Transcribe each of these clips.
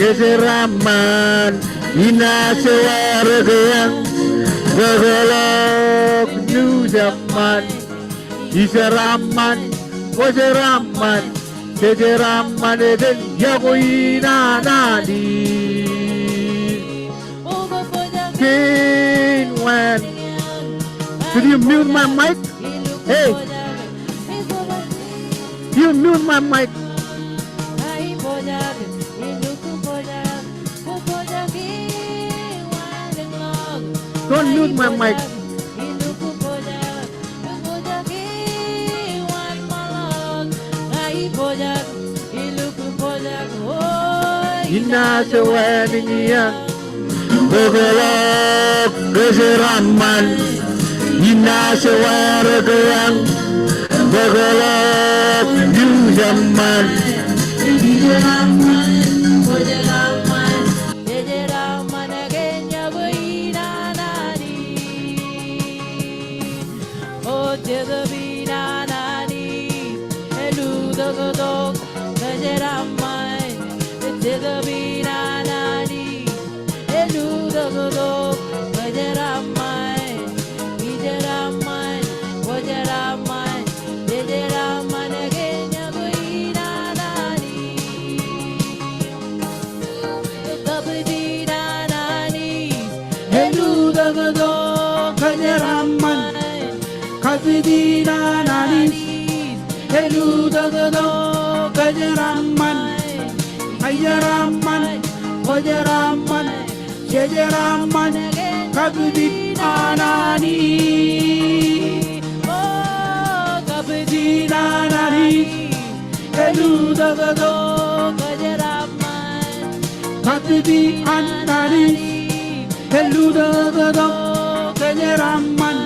Keseraman Inasewaragayang Gagalog New Zaman Iseraman Waseraman Keseraman Eden Yagoina Nadi King Wan. Could you mute my mic? Hey, you mute my mic. Don't mute my mic. Ina seweningian Begelok keseraman Ina sewaragayang Begelok new zaman Ayaraman, Wajaraman, Jajaraman, Kabidin Anani, Oh, Kabidin Anani, Eludagado, Wajaraman, Kabidin Anani, Eludagado, Wajaraman,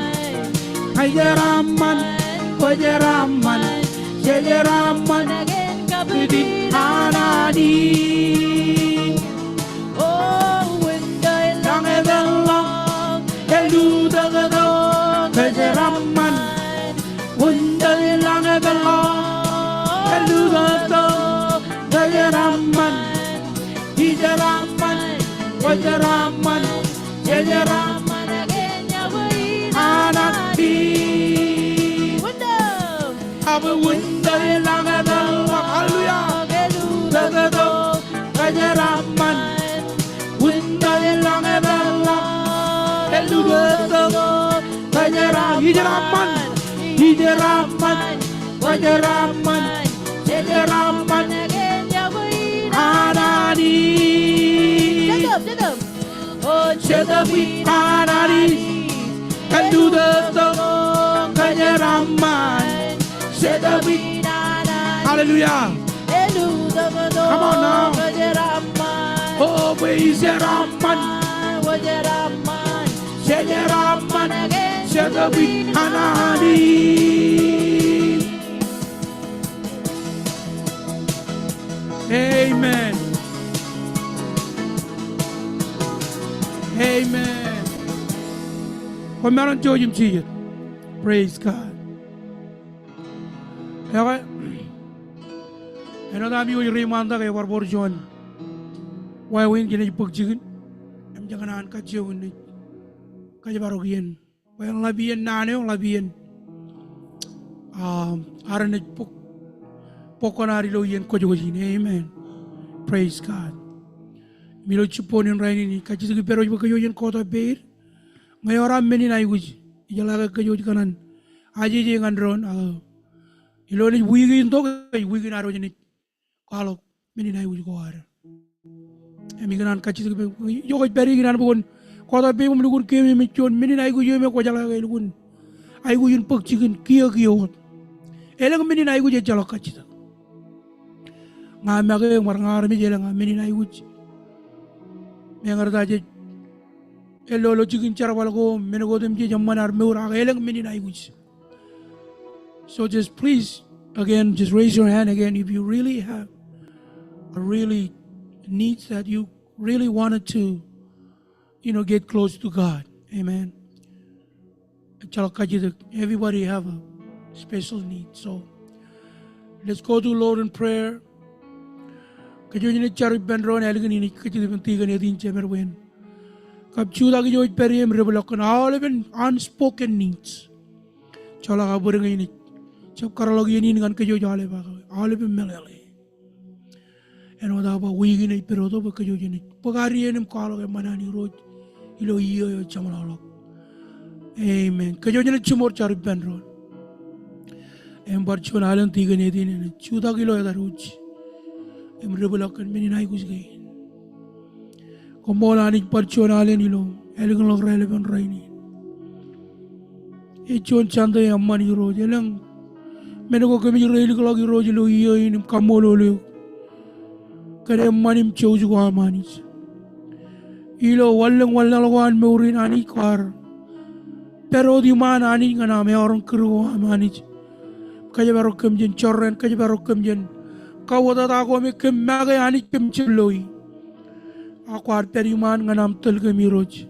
Ayaraman, Wajaraman, Jajaraman, Kabidin Anani. Oh, when the long long, Eludagado, Kajaraman, when the long long, Eludagado, Kajaraman, Hijaraman, Wajaraman, Jajaraman, Anani. Abu winda long hallelujah. Dagado, Kajaraman, winda long Eludagado, Kajaraman, Hijaraman, Wajaraman, Jajaraman, Anani. Oh, Chadabi Anani, Eludagado, Kajaraman, Chadabi. Hallelujah. Come on now. Oh, Wajaraman, Jajaraman, Chadabi Anani. Amen. Amen. Komeron Jojim Chiyat. Praise God. Okay. Ano dami yung rimanda kay Warbor John. Why win kina pagjigen? Am janganan ka jiwen ni. Kaya barugian. Why ang labian na ano yung labian. Aran na poko na rilo yan ko jogin. Amen. Praise God. Milo chupon yung rain ni. Kaya sige pero yung kayo yan kota beir. Ngayon ram meni na iguji. Ijalaga kayo kanan. Aji jangan ron. Ilo ni wigin to kay wigin aro ni. Kalau meni na iguji ko ara. Emiganan kacil yo ko beri ginan bukan kota be mum lugun kemi mechon meni na iguji me ko jala kay lugun. Ay guyun pagchigen kiyo elang meni na iguji jala kacita. Nga mage marngar mi jela nga meni na iguji. Me ngarda je elolo chigen chara wala ko menego dem je jammanar me ura elang meni na iguji. So just please again just raise your hand again if you really have a really needs that you really wanted to get close to God. Amen. Everybody have a special need. So let's go to Lord in prayer. Kajo ni cari benro ni algen ini kaji penting ni din cemer wen. Kap chuda ki joj periem rebelokkan all even unspoken needs. Chala kabur ini. Cap karalogi ini dengan kajo jale bagai all even melale. Eno da ba wigi ni perodo ba kajo ni. Pagari enem kalo ke mana ni roj ilo iyo yo chamalalo. Amen. Kajo ni cumur cari benro. Em barchon halen tiga ni din ni. Chuda kilo ya daruj. Em rebelokkan meni naik usgai. Komola ni parchon halen ilo. Eleng log relevan raini. E chon chanda ya amani roj. Eleng meneko kami reli lagi roj ilo iyo ini kamolo leo. Kare manim choju ko amanis. Ilo wallang lawan meurin ani kwar. Pero di mana ani ngana me orang kru amanis. Kaja baru kemjen corren, kaja baru kemjen. Kau ada aku me kem magai ani kem celoi. Aku arteri man nganam tel kemi roj.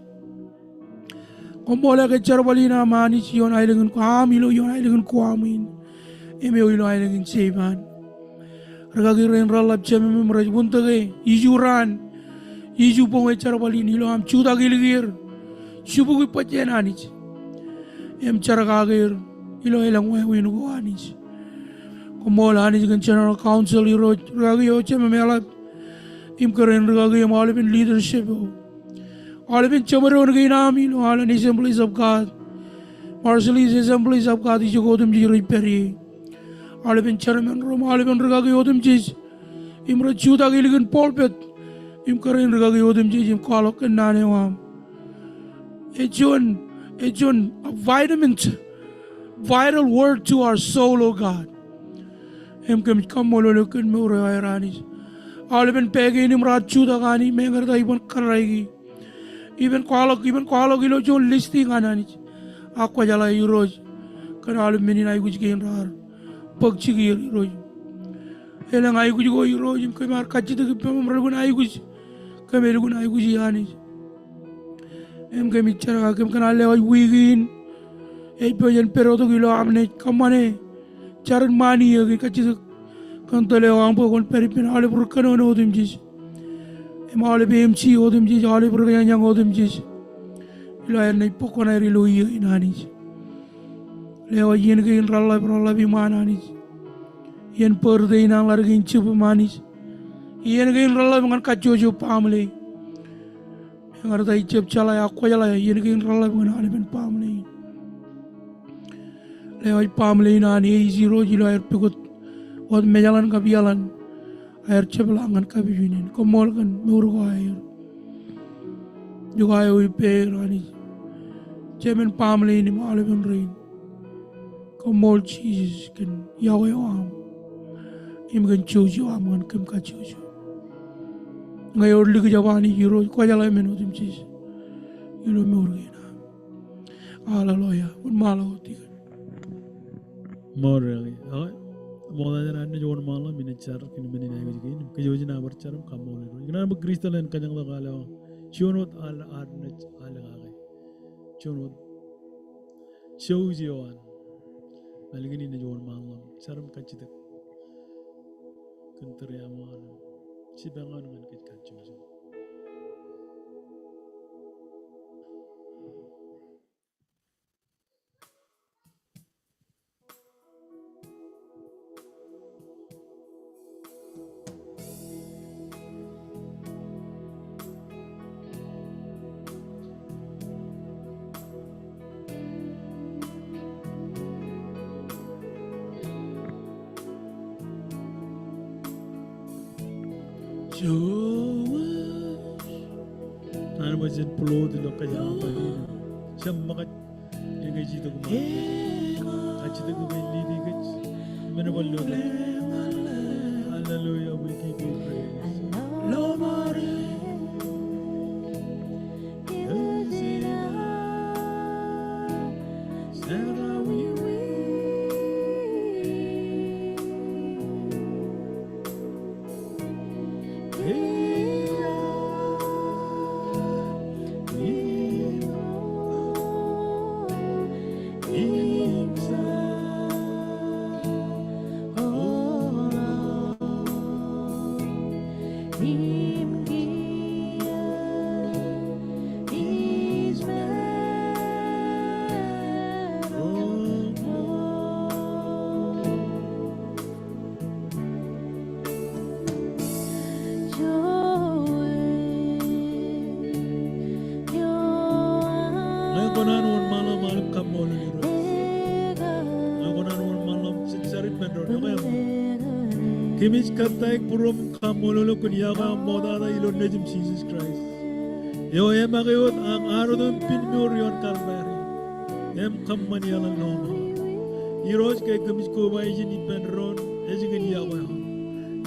Kombola ke carbalina amanis yon ailengun ko amilo yon ailengun ko amin. Eme ilo ailengun seban. Ragagiren ralap ceme memraj buntage ijuran iju ponge charbali nilo am chuda giligir shubu gi pachen anich em charagagir ilo elang win go anich komola anich gan general council iro ragio ceme melap im keren ragio am all in leadership all in chamaron gi nam ilo all in assemblies of God Marshallese Assemblies of God iju godum ji peri Alibin chairman room, alibin regagi odem jis. Imra chuda giligan pulpit. Imkarin regagi odem jis. Im kalok ken nane wam. Ejon a vitamin, vital word to our soul, O God. Im kem kamolo ken mure ayranis. Alibin pegi imra chuda gani mengar da ibon karaygi. Even kalok ilo jon listing anani. Aqua jala iroj. Kan alibin mini na iguj gain rar. Pagci gir roj, elang ayu kuj go roj, kemar kaci tu kepem mergun ayu kuj, kemergun ayu kuj yani, em kemi cara kem kenal lewat wigin, pejan perodo gilo amne kamane, caran mani ya kaci tu kantor lewat ampo kon peripin ale berkano odem jis, em ale BMC odem jis, ale berkano yang odem jis, ilo nai pokon air ilo iya inani. Lewat yen ke ralla bimana nis, yen perde inang largi incup manis, yen ke ralla dengan kacojo pamle, yang ada icap cala aku cala yen ke ralla dengan aliben pamle, lewat pamle inani easy rojilo air pikut, od mejalan kabialan, air cebelangan kabijinin, komol kan murgo air, juga air ipe anis, cemen pamle ini ma aliben rain. Komol Jesus kan Yahweh am im kan chojo am kan kem ka chojo ngai orli ke jawani hero ko jala men otim Jesus ilo morgena haleluya un malo tiga morali moda jana ne jon malo minichar kin mini na gin ke yojina barcharam kamol ro gina ba kristalen kanyang la galo chonot al arne al gage chonot chojo Algini na jon malam, saram kacitak, kenteri aman, si bangan dengan kita kacu. Ano ba dyan pulo dilo kaya ang palino siya makat yung kay Jito kumakas at Jito kumililigit manabalo ka hallelujah we give you praise Lord Sarah we Ngayon ko na noon malam kamol ni Ros. Ngayon ko na noon malam sincerit menro na kayo. Kimis katay purom kamololo kunya ka moda na ilon na Jim Jesus Christ. Yo em makayot ang araw ng pinmurion Calvary. Em kamani alang loma. Iros kay kimis ko ba ijin ipenron ejigin iya ko.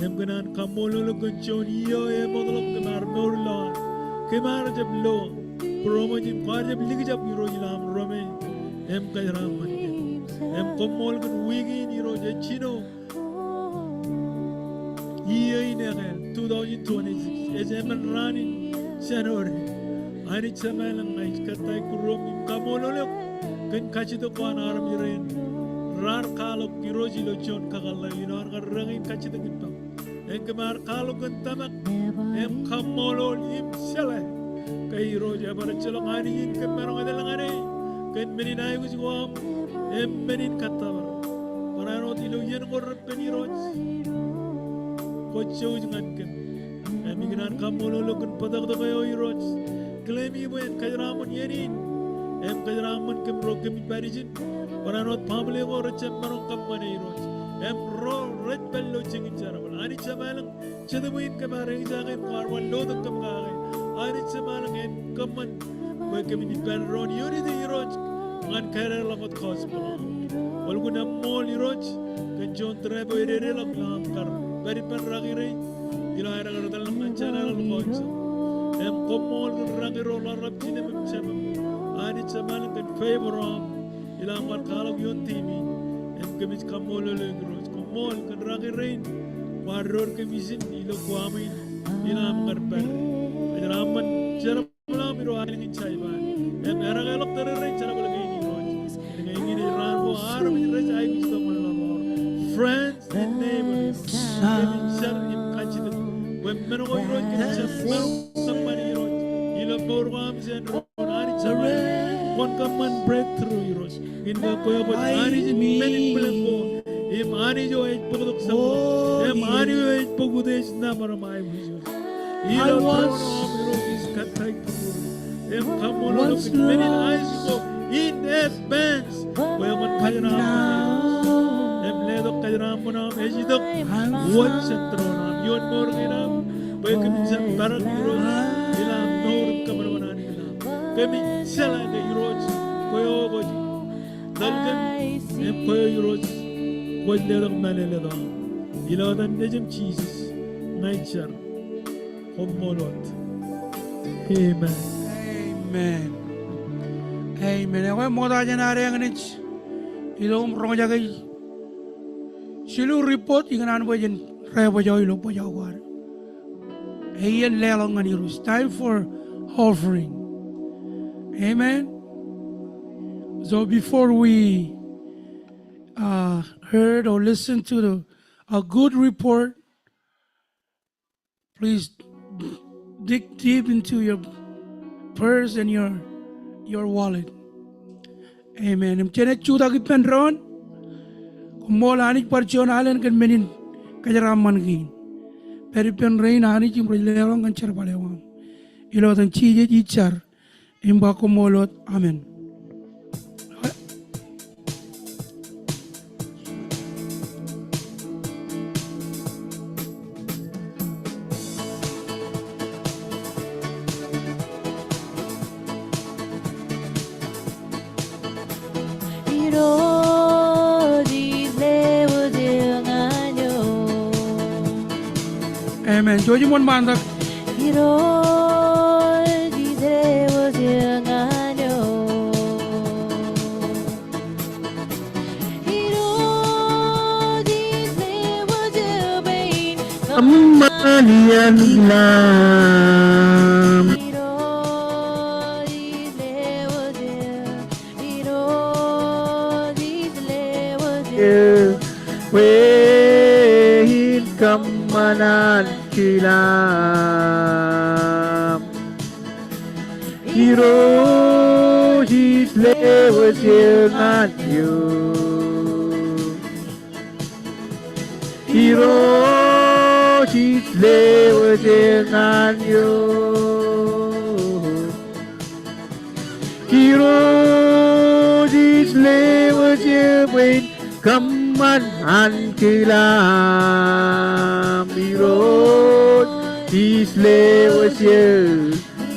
Em kanan kamololo kunchon iyo em modalok kamar norla. Kamar jab lo. Promo jim kar jab lig jab iro jilam rome. Em kay raman ke. Em komol kun wigi ni ro je chino. Iya ini akan 2026 as em running January. Ani chamalang ay katay kurom kamololok kan kachito ko anaram iren. Rar kalok kiroji lo chon kakala inar karangin kachito gito. Em kamar kalok kan tamak em kamolol im shalay. Kay roja para chalong ani in kamarong adalang ani. Kan meninay ko si Guam em menin katabar. Para no tilo yan ko repeni roj. Kocho jangan kan. Em ikinan kamololok kan patak to kayo iroj. Claim ibu en kajramun yenin. Em kajramun kem ro kem parijin. Para no family ko recem marong kampane iroj. Em ro red bello chingin charabal. Ani chamalang chadamuin kamarang jagay karwan lodong kamagay. Ani chamalang en kaman. Boy kem ni penron unity iroj. Ngan kare langot cosmo. Walgo na mall iroj. Kan John Trebo irere lang lam kar. Bari pen ragire. Ilahira karadal ng channel ng konsa. Em komol kan ragiro larap chine memchem. Ani chamalang kan favor am. Ilang markalog yon timi. Em kemis kamol legros. Komol kan ragirain. Waror kemisin ilo kuamin. Ilang karper. Ajaraman charap malam iro alingin chaiban. Em eragalok tererein charap lagi ini roj. Dengan ini ranbo aram ini roj ay gusto malamor. Friends and neighbors. Kemin char im kachit. When men go roj kemin char somebody roj. Ilo borwam zen ani char. One common breakthrough roj. Inga koya ko ani jin menin blanco. Im ani jo ay pagdok sa. Em ani jo ay pagudes na maramay bujo. Ilo borwam roj is katay puro. Em kamolo menin eyes ko in advance. Koya man kajram. Em ledok kajram mo na ejidok. Watch and throw na. Yon morginam. Boy kami sa barang iroj. Ilang norum kamarawanan nila. Kami sila na iroj. Koyo goji. Dalgan em koyo iroj. Koy ledok maneleda. Iladan nejem Jesus. Nature. Homolot. Amen. Amen. Amen. Ako mo tayo na rin ang nich. Ilong rong jagay. Silu report inganan po dyan. Raya po jaw ilong po jaw ko. Ayan lelong nga nirus. Time for offering. Amen. So before we heard or listened to a good report, please dig deep into your purse and your wallet. Amen. Mchene chuda ki penron. Kumola anik parchion alen kan menin kajaraman gin. Peri pen rain anik im rilelong kan charbalewam. Ilo tan chije ichar imba kumolot. Amen. Amen. Joji mon mandak. Amalian lam. Wehin kamanan. kilam. Hiroshi lewat dengan you. Hiroshi lewat dengan you. Hiroshi lewat dengan kemanan kilam. Hiroshi lewat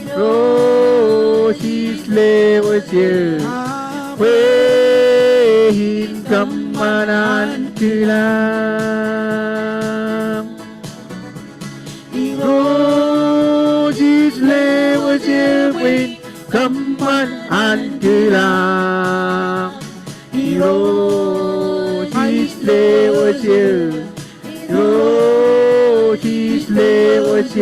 Hiroshi lewat Wehin kemanan kilam. Hiroshi lewat Wehin kemanan kilam. Hiroshi lewat Hiroshi lewat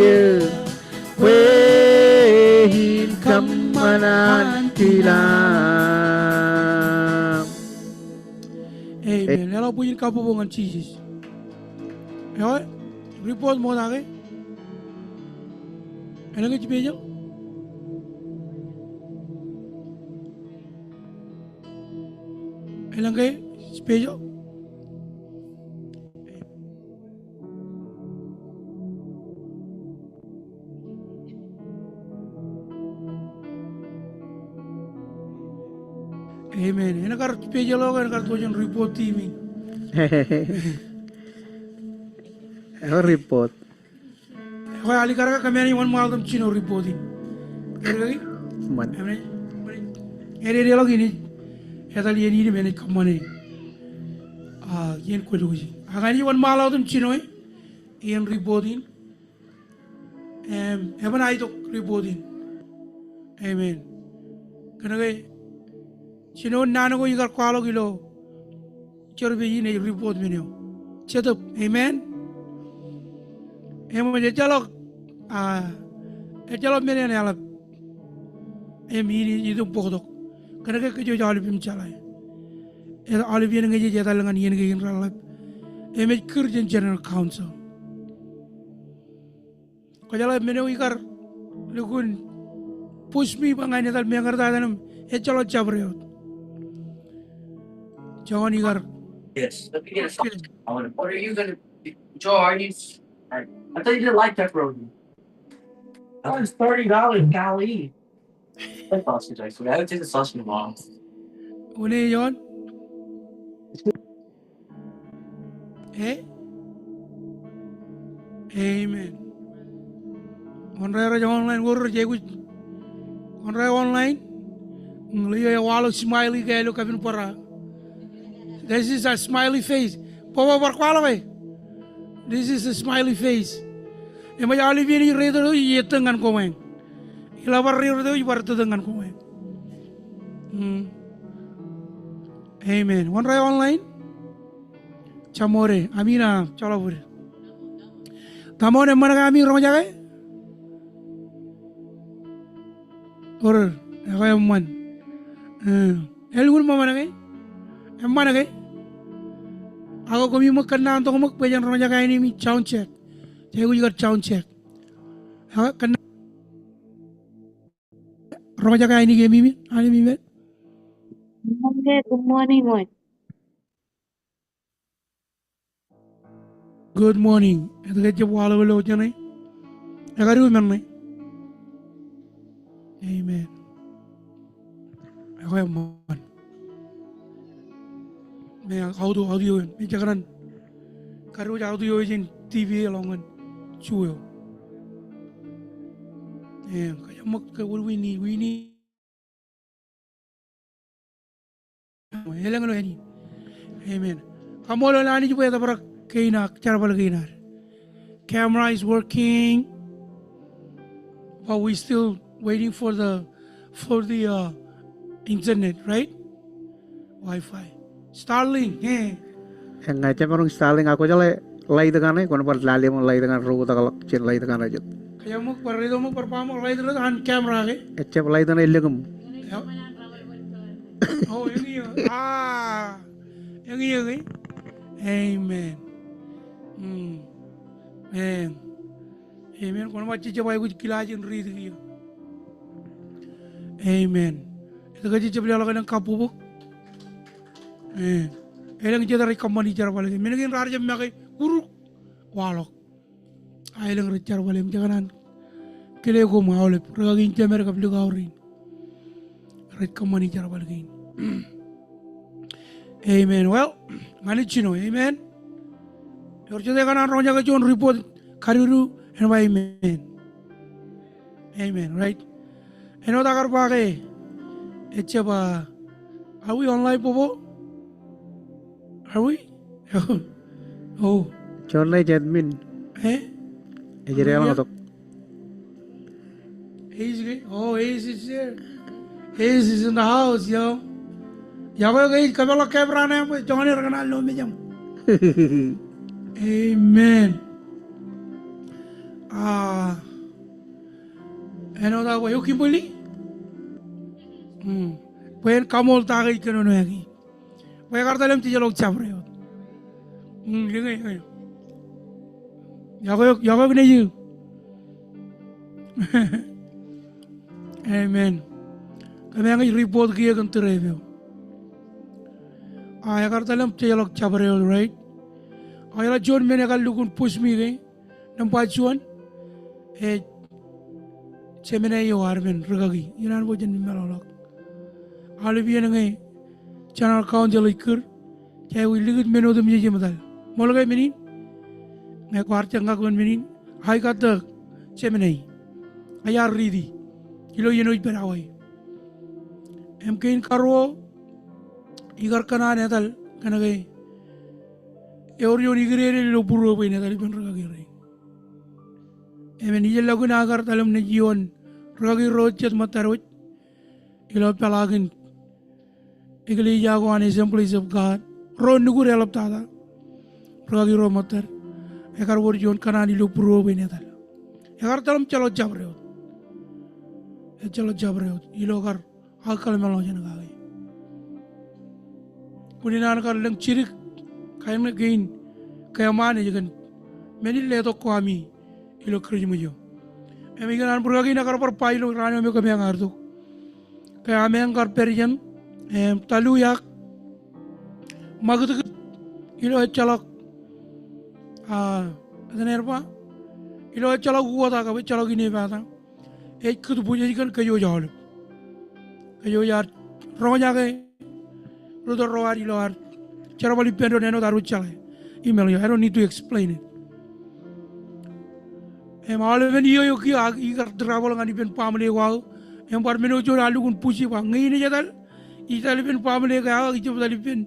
Wehin kemanan kilam. Amen. Hello, puyin kabubungan Jesus. Ewa, report mo na kay. Ano nga chipejo? Ilang kayo? Chipejo? Amen. Ina kar chipejo lo kan kar tojon report team. Report. Ewa ali kar ka kamera wan mal dum chino reporting. Kaya Man. Amen. Ere lo gini. Hetal yeni ni mene kamane. Yen ko doji. Agani wan mal dum chino yen reporting. Evan ay to reporting. Amen. Kana kay Chino nano ko igar kwalo kilo. Choro be yine report menyo. Chetup. Amen. Emo je jalok jalok mene ne alap. Yini itu pokok. Kana ke jo jalo pim chalai. Era alivien ngeje jeta lengan yen ke alap. Eme Kurdian General Council. Ko jalo mene igar lukun push me bangane dal me ngar dadanam jalo jabreo. John igar Yes. Let me get a sauce. What are you gonna Joe, I need I thought you didn't like pepperoni. That was $30, golly. I like sausage actually. I would take the sausage tomorrow. Une John. Amen. Onrera online wor jegu. Onrera online. Ngliya walo smiley gelo kabin para. This is a smiley face. Papa barkwala. This is a smiley face. Ema ya alivini redo yetengan komen. Ila bar redo ibarto dengan komen. Amen. One right online. Chamore. Amina. Chala pure. Tamone mana kami rumah jaga? Or apa man? Elgun mana kay? Mana kay? Ako kami makan untuk mak pejan rumah jaga ini mi sound check. Saya juga sound check. Ako kan rumah jaga ini kami mi, ani mi. Good morning, Lord. Good morning. Itu kerja wala wala aja nih. Agak mana nih? Amen. Ako man. May audio yun. May jagaran. Karo audio yun TV alongan. Chuyo. Kaya mak what we need. Helang ano yan. Amen. Kamu lo lani juga ya tapi kena cara balik kena. Camera is working, but we still waiting for the internet, right? Wi-Fi. Starlink, Ngaca marung Starlink aku jale lay dengan kono par lali mo lay dengan rugo takalak chin lay dengan aja. Kaya mo parito mo perpamo lay dengan hand camera ke? Ecep lay dengan ilegum. Oh, yang iya. Yang iya ke? Amen. Man. Amen. Kono wacce jabay ko kilajin read giya. Amen. Ito ka jibli ala kanang kapubuk. Elang jada rekomandi jar wala. Minagin rarja makay kuruk walok. Ailang ricar wala jaganan. Kile ko maulip. Ragin jamer kapli gaurin. Rekomandi jar wala gain. Amen. Well, ngani chino. Amen. Yorja kanan roja ka jon report kariru and why amen. Amen. Right. Eno takar pake. Echaba. Are we online, Bobo? Are we? Oh. John na admin. Eh? Ejere lang to. Ace gay? Oh, Ace is there. Ace is in the house, yo. Yago gay, kabalo kebra na mo. Johnny raganal no me jam. Amen. Eno da wa yoki boli? Pen kamol tagay kano no yagi. Wa kartalem ti jalok chapre yo. Lingay. Yago ne you. Amen. Kami ang report kiya kan terevyo. Ay kartalem ti jalok chapre yo, right? Ay la John mene kal lukun push mi gay. Nampachuan. Semene yo armen ragagi. Inan bojan mi melalok. Alibian ngay channel account jalikur. Kaya wiligit meno dum je madal. Molgay menin. Ngay kwarta ngakon menin. Hay kata semene. Ayar ridi. Ilo yeno iperaway. Emkein karwo igar kana netal kanagay. Eoryo nigre lo puro pay netal ipen ragagi. Amen. Ijel lagu nagar dalam nejion ragi rocet matarot ilo pelagin igli jago an assemblies of God ro nugur elap tada ragi ro matar ekar worjon kanani lo pro benetal ekar dalam chalo jabreo ilo kar akal melo jan gagi kuninan kar leng cirik kayan gain kayamane jagan meni leto kwami ilo kerja mujo. Emigan berlagi nak kerper pailo rano me kami angar tu. Kaya kami angar perian talu yak magut ilo calok ada nerpa ilo calok gua tak apa calok ini apa? Kudu punya ikan kayu jauh. Kayu yar rohnya ke rudo rohar ilo har cara balik pendo neno taruh calai. Email you. I don't need to explain it. Malawan iyo ki igar travel ngani pen pamle wa em par meno jor alu kun pusi wa ngi ni jadal itali pen pamle ga i job dali pen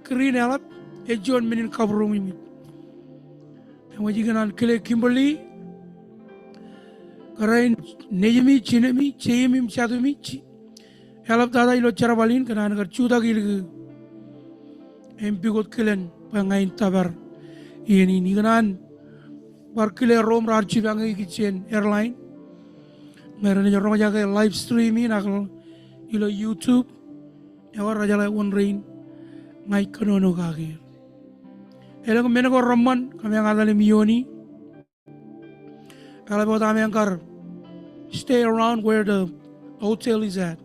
green help e jon menin kabro mi em waji ganan kele Kimberly karain nejmi chinemi chemi chadumi help dada ilo cara balin kanan gar chuda gil em bigot kelen pangain tabar ini ni ganan Barkile Rom Rarchi bangai kitchen airline. Meron yung raja kay live streaming nakal ilo YouTube. Ewa raja lay one rain ngai kanono kage. Elo kami nako Roman kami ang adali miyoni. Kala po kami ang kar stay around where the hotel is at.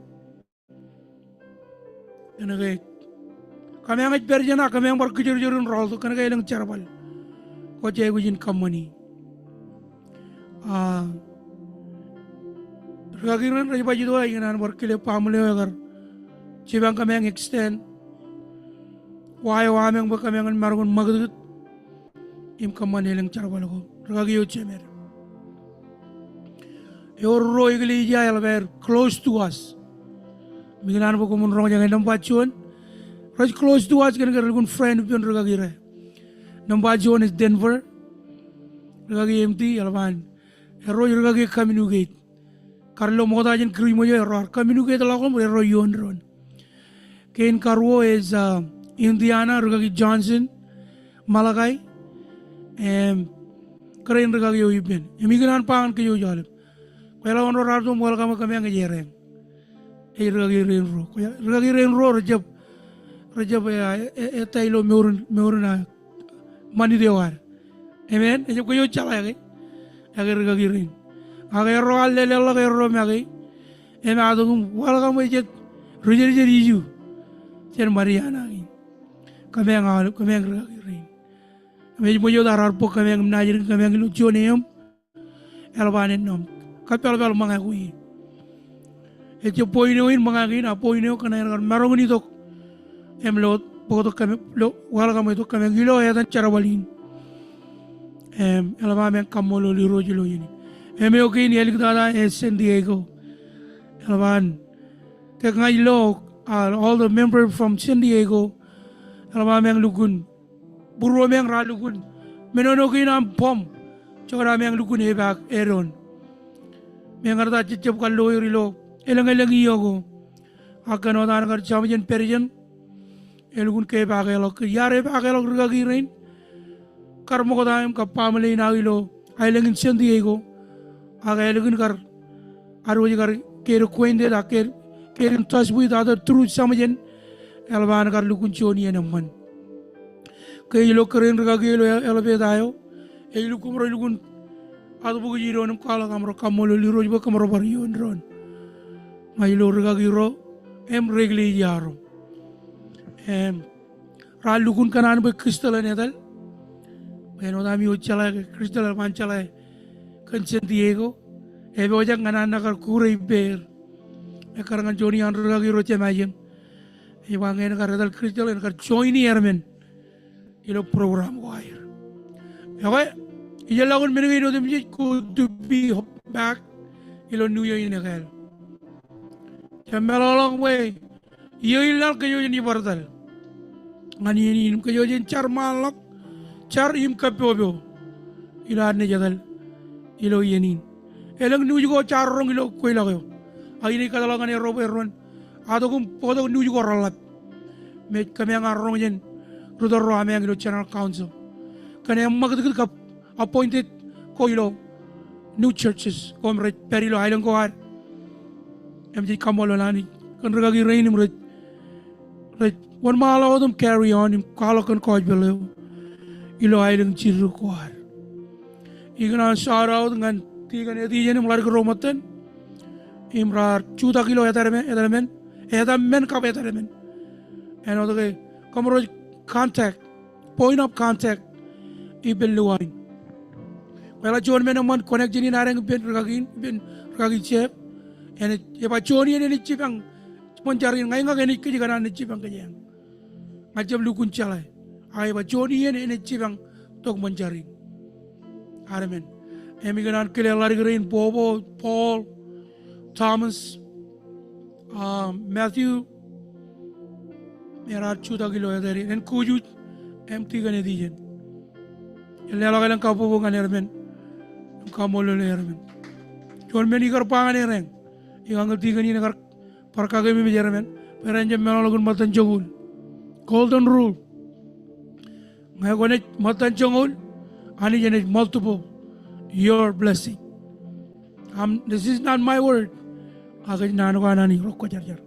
Ano kay kami ang itperja na kami ang barkijur-jurun rol to kana kay ilang charabal. Ko jay gujin kamani. Ragagiran raja baju doa inganan barkile pamle agar cibang kami yang extend wahai wahai yang kami yang margun magdut im kamane lang charabal ko ragagiyo cemer euro igli jaya ver close to us minganan po kumun rong jangan nampachuan raj close to us kan gargun friend pion ragagira nampachuan is Denver ragagi empty alban Ero ragagi kaminu gate Carlo Modajan Krimoyo error kaminu gate lakom ero yon ron Kain Karwo is Indiana ragagi Johnson Malagai karain ragagi yoyben emiganan pangan kayo jalip kaya ono rarto welcome kami ang jereng ragagi renro rajab tailo meurun na mani dewar amen ejo kayo chala yake agir gagirin agero allele Allah agero magi em adugum wala mo jet rujer riju chen mariana gi kameng al kameng gagirin me mo yo darar po kameng najir kameng lu joneum elbanen nom kapel bel mangagui e poineo in mangagi na poineo kana marongni tok em lot bodo kame lo wala kame to kame gilo ya tan charawalin elaba men kamolo li rojilo yini oke ni elik dada San Diego elban te ngai lo all the members from San Diego elaba men lugun buru men ra lugun menono kinam pom chora men lugun e bak eron men garda chichep kallo yiro elang yogo akano dan gar chamajen perijen elgun ke bagelo yare bagelo gagirin karmo ko daim ka family na ilo ailengin San Diego aga elgun kar aroji kar kero kwende da ker in touch with other true samajen elban kar lukun choni enamman ke ilo keren gagelo elbe dayo elo kumro lukun adu bugu jiro nam kala kamro kamolo liro jibo kamro barion ron mailo gagiro em regli yaro ralukun kanan be kristal nedal beno dami uchala kristal manchala kan San Diego ebe ojang kanan nakar kurei ber e karangan joni andro lagi roche majem e wangen kar dal kristal en kar join yermen ilo program wire okay ije lagun menegi do dem to be back ilo new year in hell Jamalolong way ilal ke yo ni bardal ngani ni ke yo char malak char im kapobo ila ne jadal ilo yenin elang nu jugo char rong ilo koy la yo ay ni kadala ngane robo ron adogum podo nu jugo ralat me kame ngar rong yen rudor ro ame ngilo channel council kane magad kap appointed ko ilo new churches komre perilo island ko har MJ kamolo lani kan regagi rainim red one malo them carry on im kalo kan koj belo ilo island chiru kwar igna shara dengan tiga ne di jenim lar romaten imrar 2 kilo edamen ka edamen and other kamro contact point of contact ibelluain wala jon men man connect jini nareng ben regagi chef and if I join in any chipang Ponjarin ngai ngai ni kiji kana ni chipang kajang ngajam lukun chalai ai ba join in any chipang tok Ponjarin amen emiganan kile lari green Bobo Paul Thomas Matthew mera 2 kilo edari en kuju empty gane dijen ele ala galang kapo ngane ermen kamolo le ermen jon meni kar pangane reng Igang tiga ni negar parkage mi bijarmen peranjam melalagun matan jongul golden rule ngai gone matan jongul ani jene multiple your blessing this is not my word agaj nanu kanani rokko jar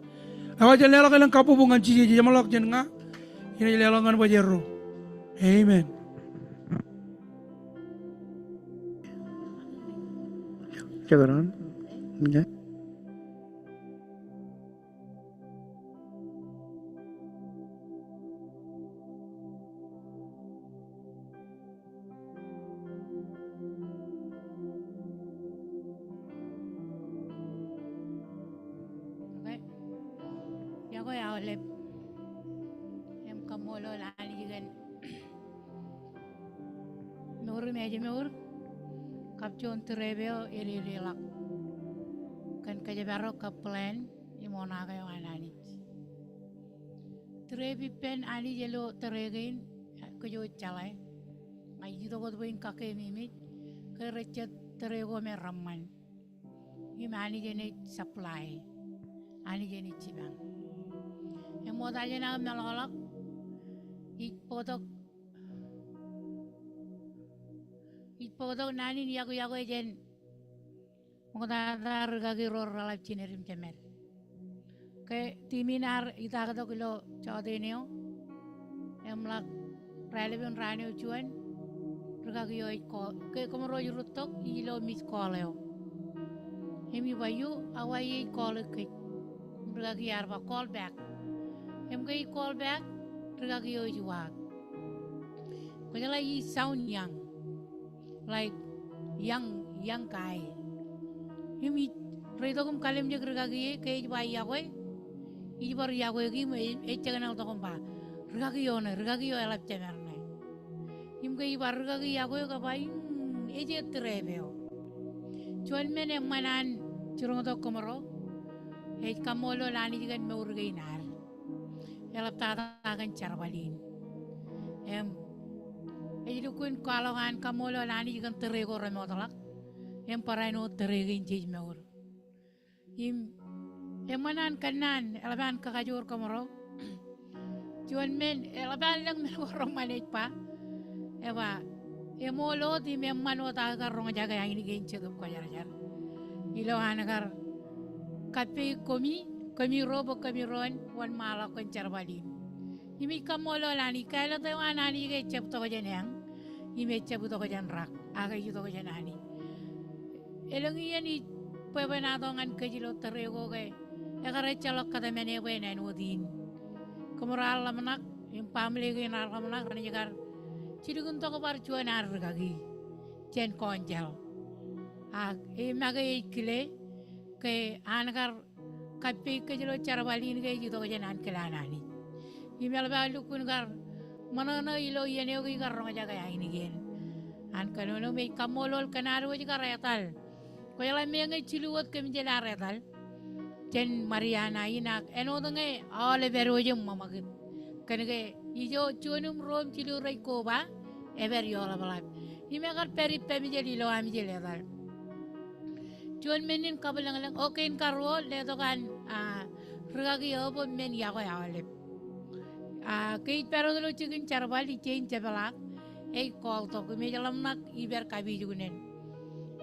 awa jale galang kapu bungan ciji jamalak jenga ini lelangan bajerro amen Jagaran ya lep em kamolo lani jigen meur meje meur kapjon trebeo iri lak kan kajabaro ka plan imona ga anani trebi pen ani jelo teregain ko jo chalai ngai jito ko boin ka ke mimi ke recet terego me ramman imani jene supply ani jene cibang emo daje na melolak Ipodok nani ni yago ejen mengdadar gagi ror ralap cinerim cemer ke timinar ita kado kilo cadeneo emlak relevant raneo cuan regagi oi call ke komoro yurutok ilo mis calleo emi bayu awai call ke regagi arba call back gai call back regagi oi juak ko jala I sound young like young guy emi reidogum kalem je regagi ke bai yawe ibar yawe gi e chaganal tokom ba regagi yo elap chamerne gai bar regagi yawe ka bai eje trebeo chuan mene manan churong to komoro e kamolo lani jigan me urgai nar elap tata kan charbalin em e dukun kalongan kamolo lani jigan terego remotolak em paraino teregin jej meur im emanan kanan elaban kakajur komoro chuan men elaban lang men korong manit pa eba emolo di memman wata agar rong jaga yang ini genche tuh kau jar ilo agar kape kami robo kami ron wan malah kencar balin imi kamolo lani kalau tuh anani ke cep to kajan yang imi cep to kajan rak aga itu kajan ani elengi yani pebenatongan kejilo terego ke agar calok kata mene wenen wodin kemoral lamanak im pamle ke nar lamanak rani jagar cidugun to bar cuan ar gagi cen konjal e magai kile ke anagar kape ke jelo cara balin ke juto ke janan kelanani imel balu kun gar manana ilo yene ogi gar ronga jaga ya ini gen an kanono me kamolol kanaru jiga retal ko yala me ngai ciluot ke menjela retal cen mariana inak eno dangai ale berojem mamagit kanege ijo chunum rom cilu rai ko ba ever yola balap ime agar peri pemi jadi lo ami jadi dal chun menin kabalang lang okay in karo le to kan regagi obo men ya ko ya le kay pero lo chikin charbali chain chabala e call to me jalam nak iber kabi junen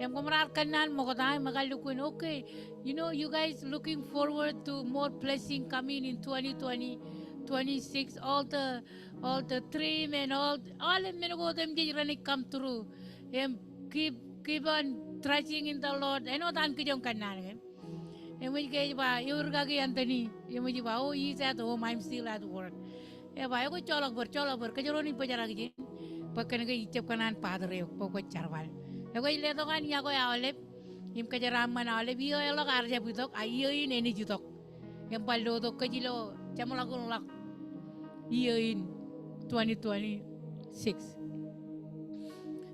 em komrar kanan mo ko dai magalukun okay you guys looking forward to more blessing coming in 2020 26 all the dream and all the men go them get running come through keep on trusting in the Lord I know dan kijong kanan we get ba yurga gi Anthony we ba oh he's at home I'm still at work ba ko cholok ber kajoroni pajara gi pakan ga icep kanan padre ko charwal ko ile to kan ya ko ya olep im kajaraman olep yo elo karja butok ayo ini jutok yang palo to kajilo chamulakun lak year in 2026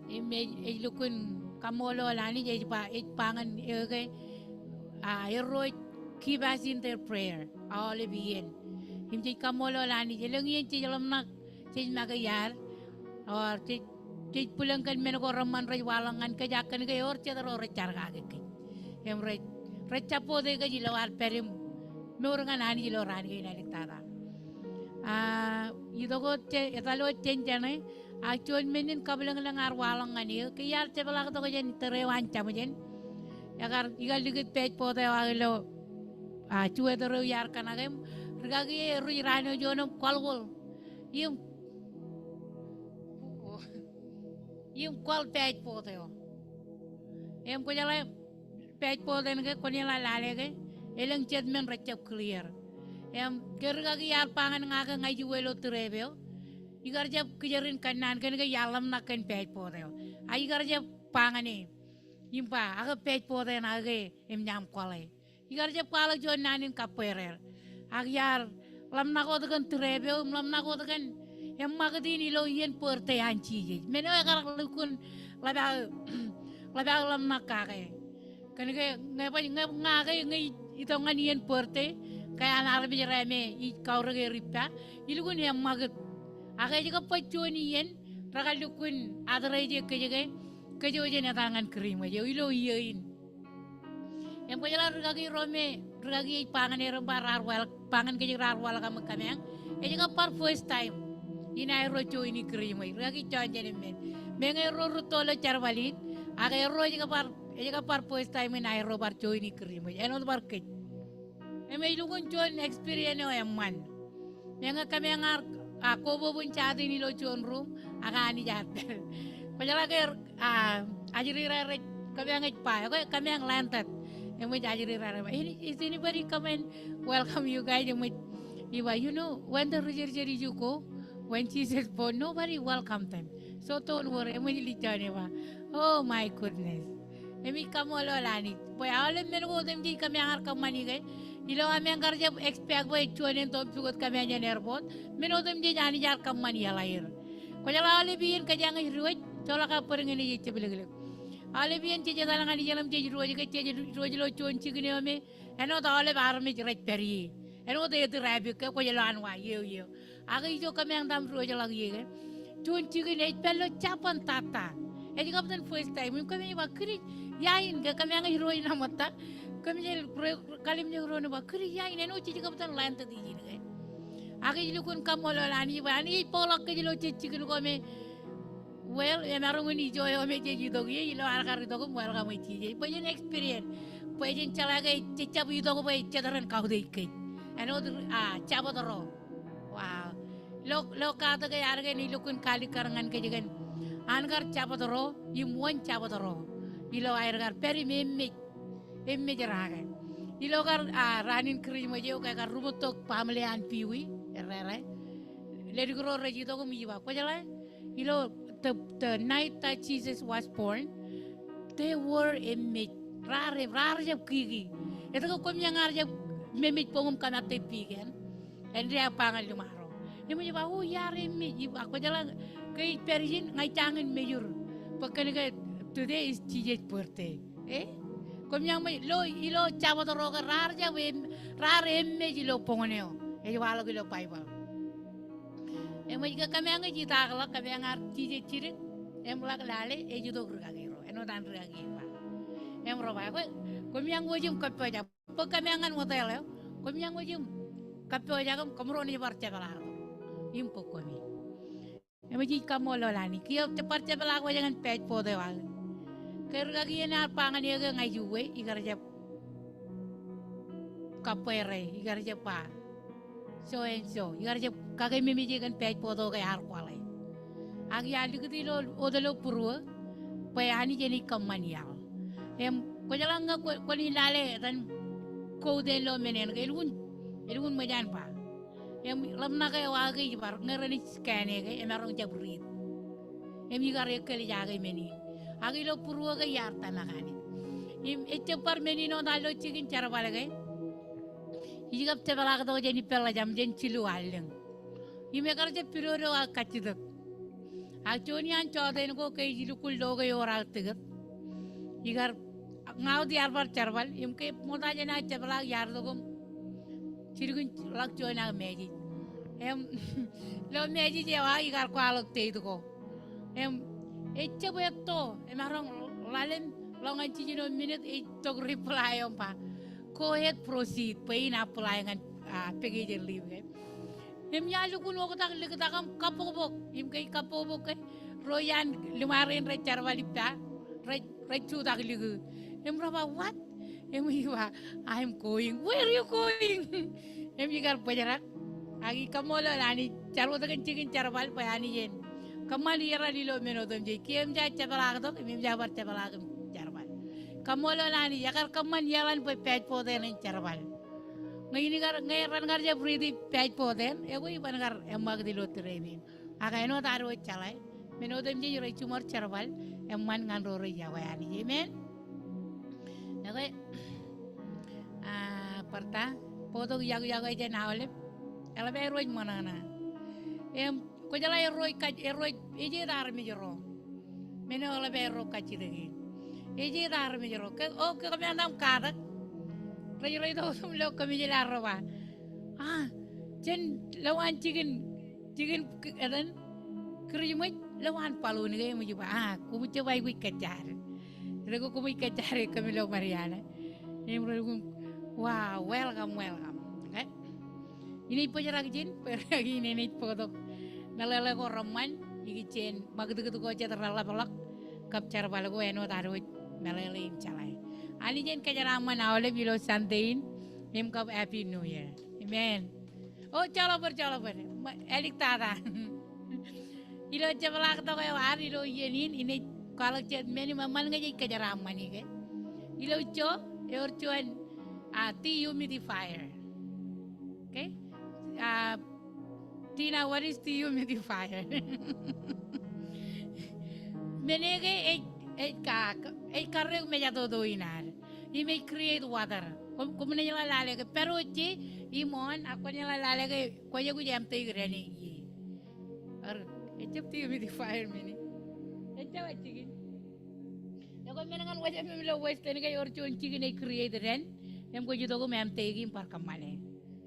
image lukun kamolo lani je pa pangan ege ero keep us in their prayer all bien imje kamolo lani je lengi je jalam nak je magayar or je pulang kan men ko raman rai walangan ke jakan ke or che ro recar ga ke em recapo de ga jilawar perim nurangan ani jilo ran ge na liktara idogo etalo chenjane actual menin kabelang lang arwalang ani kiyar cebala to jen terewan chamajen agar igal digit page pote wagelo chue tero yar kanagem regagi ru rano jono kolgol yum kol page pote em ko jala page pote nge konila lalege eleng chet men recep clear em gergagi yar pangan ngaga ngaji welo terebeo igar jab kejarin kanan kan ke yalam nak kan pej pode ai igar jab pangane impa aga pej pode na ge em nyam kwale igar jab kwala jo nanin kaperer ag yar lam na ko kan terebeo lam na ko kan em magadini lo yen porte anchi je meno agar lukun laba lam na ka ge kan ge ngapa ngage ngai ito nganien porte kaya anar bijreme I kaurage ripa ilugun yang magat aga juga paconi yen ragalukun adrai je kejo je na tangan krim je ilo yein yang pajala ragagi rome ragagi pangan ero barar wal pangan kejo rar wal kam kameng e juga par first time ina ero cho ini krim ragagi chanje men mengai ro rutolo charbalin aga ero juga par first time ina ero bar cho ini krim eno bar ke emay lugun chon experience o man menga kami ngar ako bobun chati ni lo chon room aga ni jater Pajala ke ajiri rare kami ang pa, kami ang lantat. Yung may ajiri rare. Is anybody come and welcome you guys? Yung may, you know, when the Rujeri you go, when Jesus born, nobody welcomed them. So don't worry, yung may litan ba? Oh my goodness. Emi kamu lani. Boy, alam mo ko dem di kami ang arkam manigay. Ilo kami ang karja expect boy chuanin to sugot kami ang airport. Meno dem di jani jar kam mani alair. Kajala alibian kajang ruwaj. Chola ka parang ini jeche bilang. Alibian jeche dalang ani jalam jeche ruwaj ka jeche ruwaj lo chuan chigni ame. Eno ta ale bar me jerat peri. Eno ta itu rabi ka kajala anwa yo. Aga ijo kami ang dam ruwaj lagi ye. Chuan chigni pello chapan tata. Edi kapten first time kami bakri yain ka kami ang heroin na mata kami jel kalim je heroin ba kri yain eno chichi kapten lan ta di ni agi jilu kun kam olo lani ba ni polak ke jilu chichi kun ko me well e marung ni jo e me je jido gi ilo ar kar to ko mal ka mai chi pa jen experience pa jen chala ga chicha bu to ko pa chadaran ka de ke eno chaba to ro wow lo ka ta ga yar ga ni lo kun kali karangan ke jigan Angar cabotoro, imuan cabotoro. Ilo air gar peri memme jeraga. Ilo gar ranin kiri moje oke gar rubutok pamlean piwi erre. Lady gro regito ko miwa. Pajala ilo the night that Jesus was born, they were image rare jab kigi. Ito ko kumya ngar jab memit pongum kanate pigen. And dia pangal lumaro. Dia menjawab, oh ya image. Aku jalan kay perijin ngai tangan mayor. Pagkani kay today is Jesus birthday. Kung yang may ilo chabo to roga rare image ilo pongoneo. Walo kilo paiba. May kami ang jitakla kami ang Jesus chirik. Mulak lale judo gragiro. Eno dan gragiro. Roba ko kung yang wajum kapaja. Pag kami ang motel yo. Kung yang wajum kapaja kamro ni barcha bala. Impo kami. Emaji kamu lolani. Kio cepat cepat aku jangan pej pode wal. Kerja kini pangan dia ke ngajuwe, ikarja kapere, ikarja pa. So and so, ikarja kagai mimi jangan pej pode ke har kualai. Agi ali ketilo odelo purwa, payani jadi kamanial. Kau jalan kau ni lale dan kau delo menen ke ilun majan pa. Lamna kay wagi bar ngerani skane kay emarong jabrit emi gare kali jaga meni agi lo purwa kay yarta makani par meni no dalo chikin cara balagay igap te balaga do jeni pella jam jen chilu aleng ime karje piroro akachidok achoni an choden ko kay jilukul do kay ora tegat igar ngaw di arbar charbal imke moda jena te balag yar do ko Cirgun lak joina meji. Lo meji jewa igar ko alok te itu ko. Ecce beto. Marong lalem longan cicino minute itu reply pa. Go ahead proceed. Pain apply ngan pegi je live. Nyalu kuno ko tak lekam kapobok. Kai kapobok kai. Royan lumarin recar walipta. Recu tak ligu. Berapa what? I'm going. Where are you going? Emigar pajarak. Agi kamola lani. Caro takan chicken charwal payani jen. Kamali yara lilo menodom je. Kiem ja chabalak to. Emi ja bar chabalak charwal. Kamola lani. Yakar kaman yalan pa pej pode nen charwal. Ngayon ran ja breathe pej pode. Ego iban gar emag dilo teremin. Aga eno taro chalai. Menodom je yura chumar charwal. Emman ngan roro jawayani je men. Oke, perta, foto jago aja naolep, elebe eroi mana na, kau jalan eroi, eje dar mejero, mana elebe eroi kaci lagi, eje dar mejero, kami andam karak, rajai itu semua kami jalan roba, jen lawan chicken adan, kerjimai lawan palu ni kaya mujuba, kumu coba ikut kejar. Rego kumi kacare kami lo Mariana. Wow, welcome. Okay. Ini pajarak jin, pergi ini foto. Nalala ko raman, igi jen, magdugu ko chat ralapalak, kapcar balago eno taru nalala im calai. Ali jen kajaraman awale bilo santein, im kap happy new year. Amen. Oh, calo ber, elik tata. Ilo ceplak to kayo ar ilo yenin ini kalau cet meni mamal ngaji kejaraman ni ke. Ilo cuan dehumidifier. Okay? Tina, what is dehumidifier? Menege karre meja todo inar. He may create water. Como nila lale ke pero imon ako nila lale ke kuya ko jam tay grani yi. Ar dehumidifier meni. Echa wachigin. Ako menangan wajah memilo western kay orchon chigin ay create ren. Em ko judo ko mem tegi par kamane.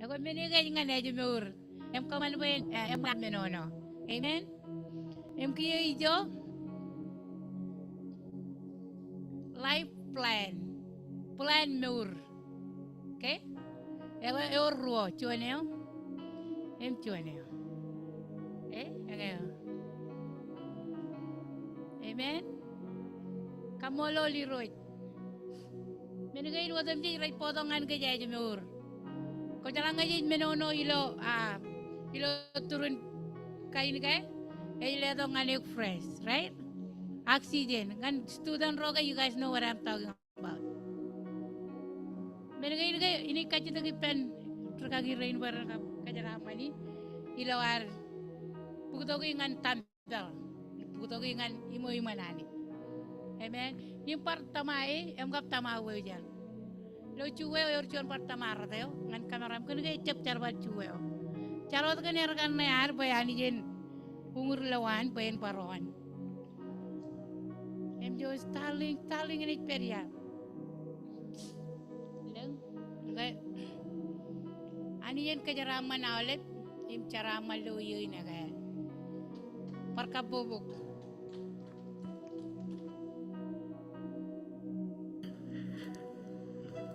Ako menege ngane jumur. Em kaman ben em menono. Amen. Em kiyo ijo life plan meur. Okay? Ewa ruo chuaneo. Em chuaneo. Okay. Amen. Kamolo liroy. Menegay wadam di ray potongan ke jay meur. Ko jalang ngaji menono ilo turun kain kay ilo to nganik fresh, right? Oxygen. Kan student roga, you guys know what I'm talking about. Menegay ini kaji to pen terkagi rain barang kajaraman ni ilo ar puto ko ingan tambal. Puto ko ingan imo imanani. Amen. Yung pertama em gap tama wejan. Lo cuwe or cuan pertama rateo ngan kameram kan gay cep carbat cuwe. Carot kan erkan near bayani jen umur lawan bayan paruan. Em jo staling ini peria. Leng, okay. Ani jen kejaraman awlet im cara malu yui naga. Perkabubuk.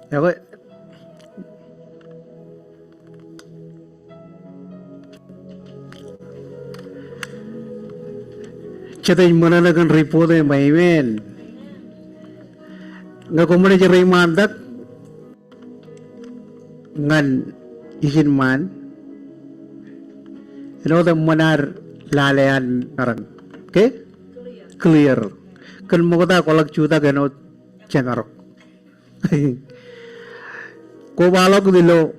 Ako Chatay mananagan report ay maimen. Nga kumuna jaray mandak ngan isin man. The manar lalayan narang. Okay? Clear. Kan mo kata kolak chuta ganot chanarok. Ko balok dilo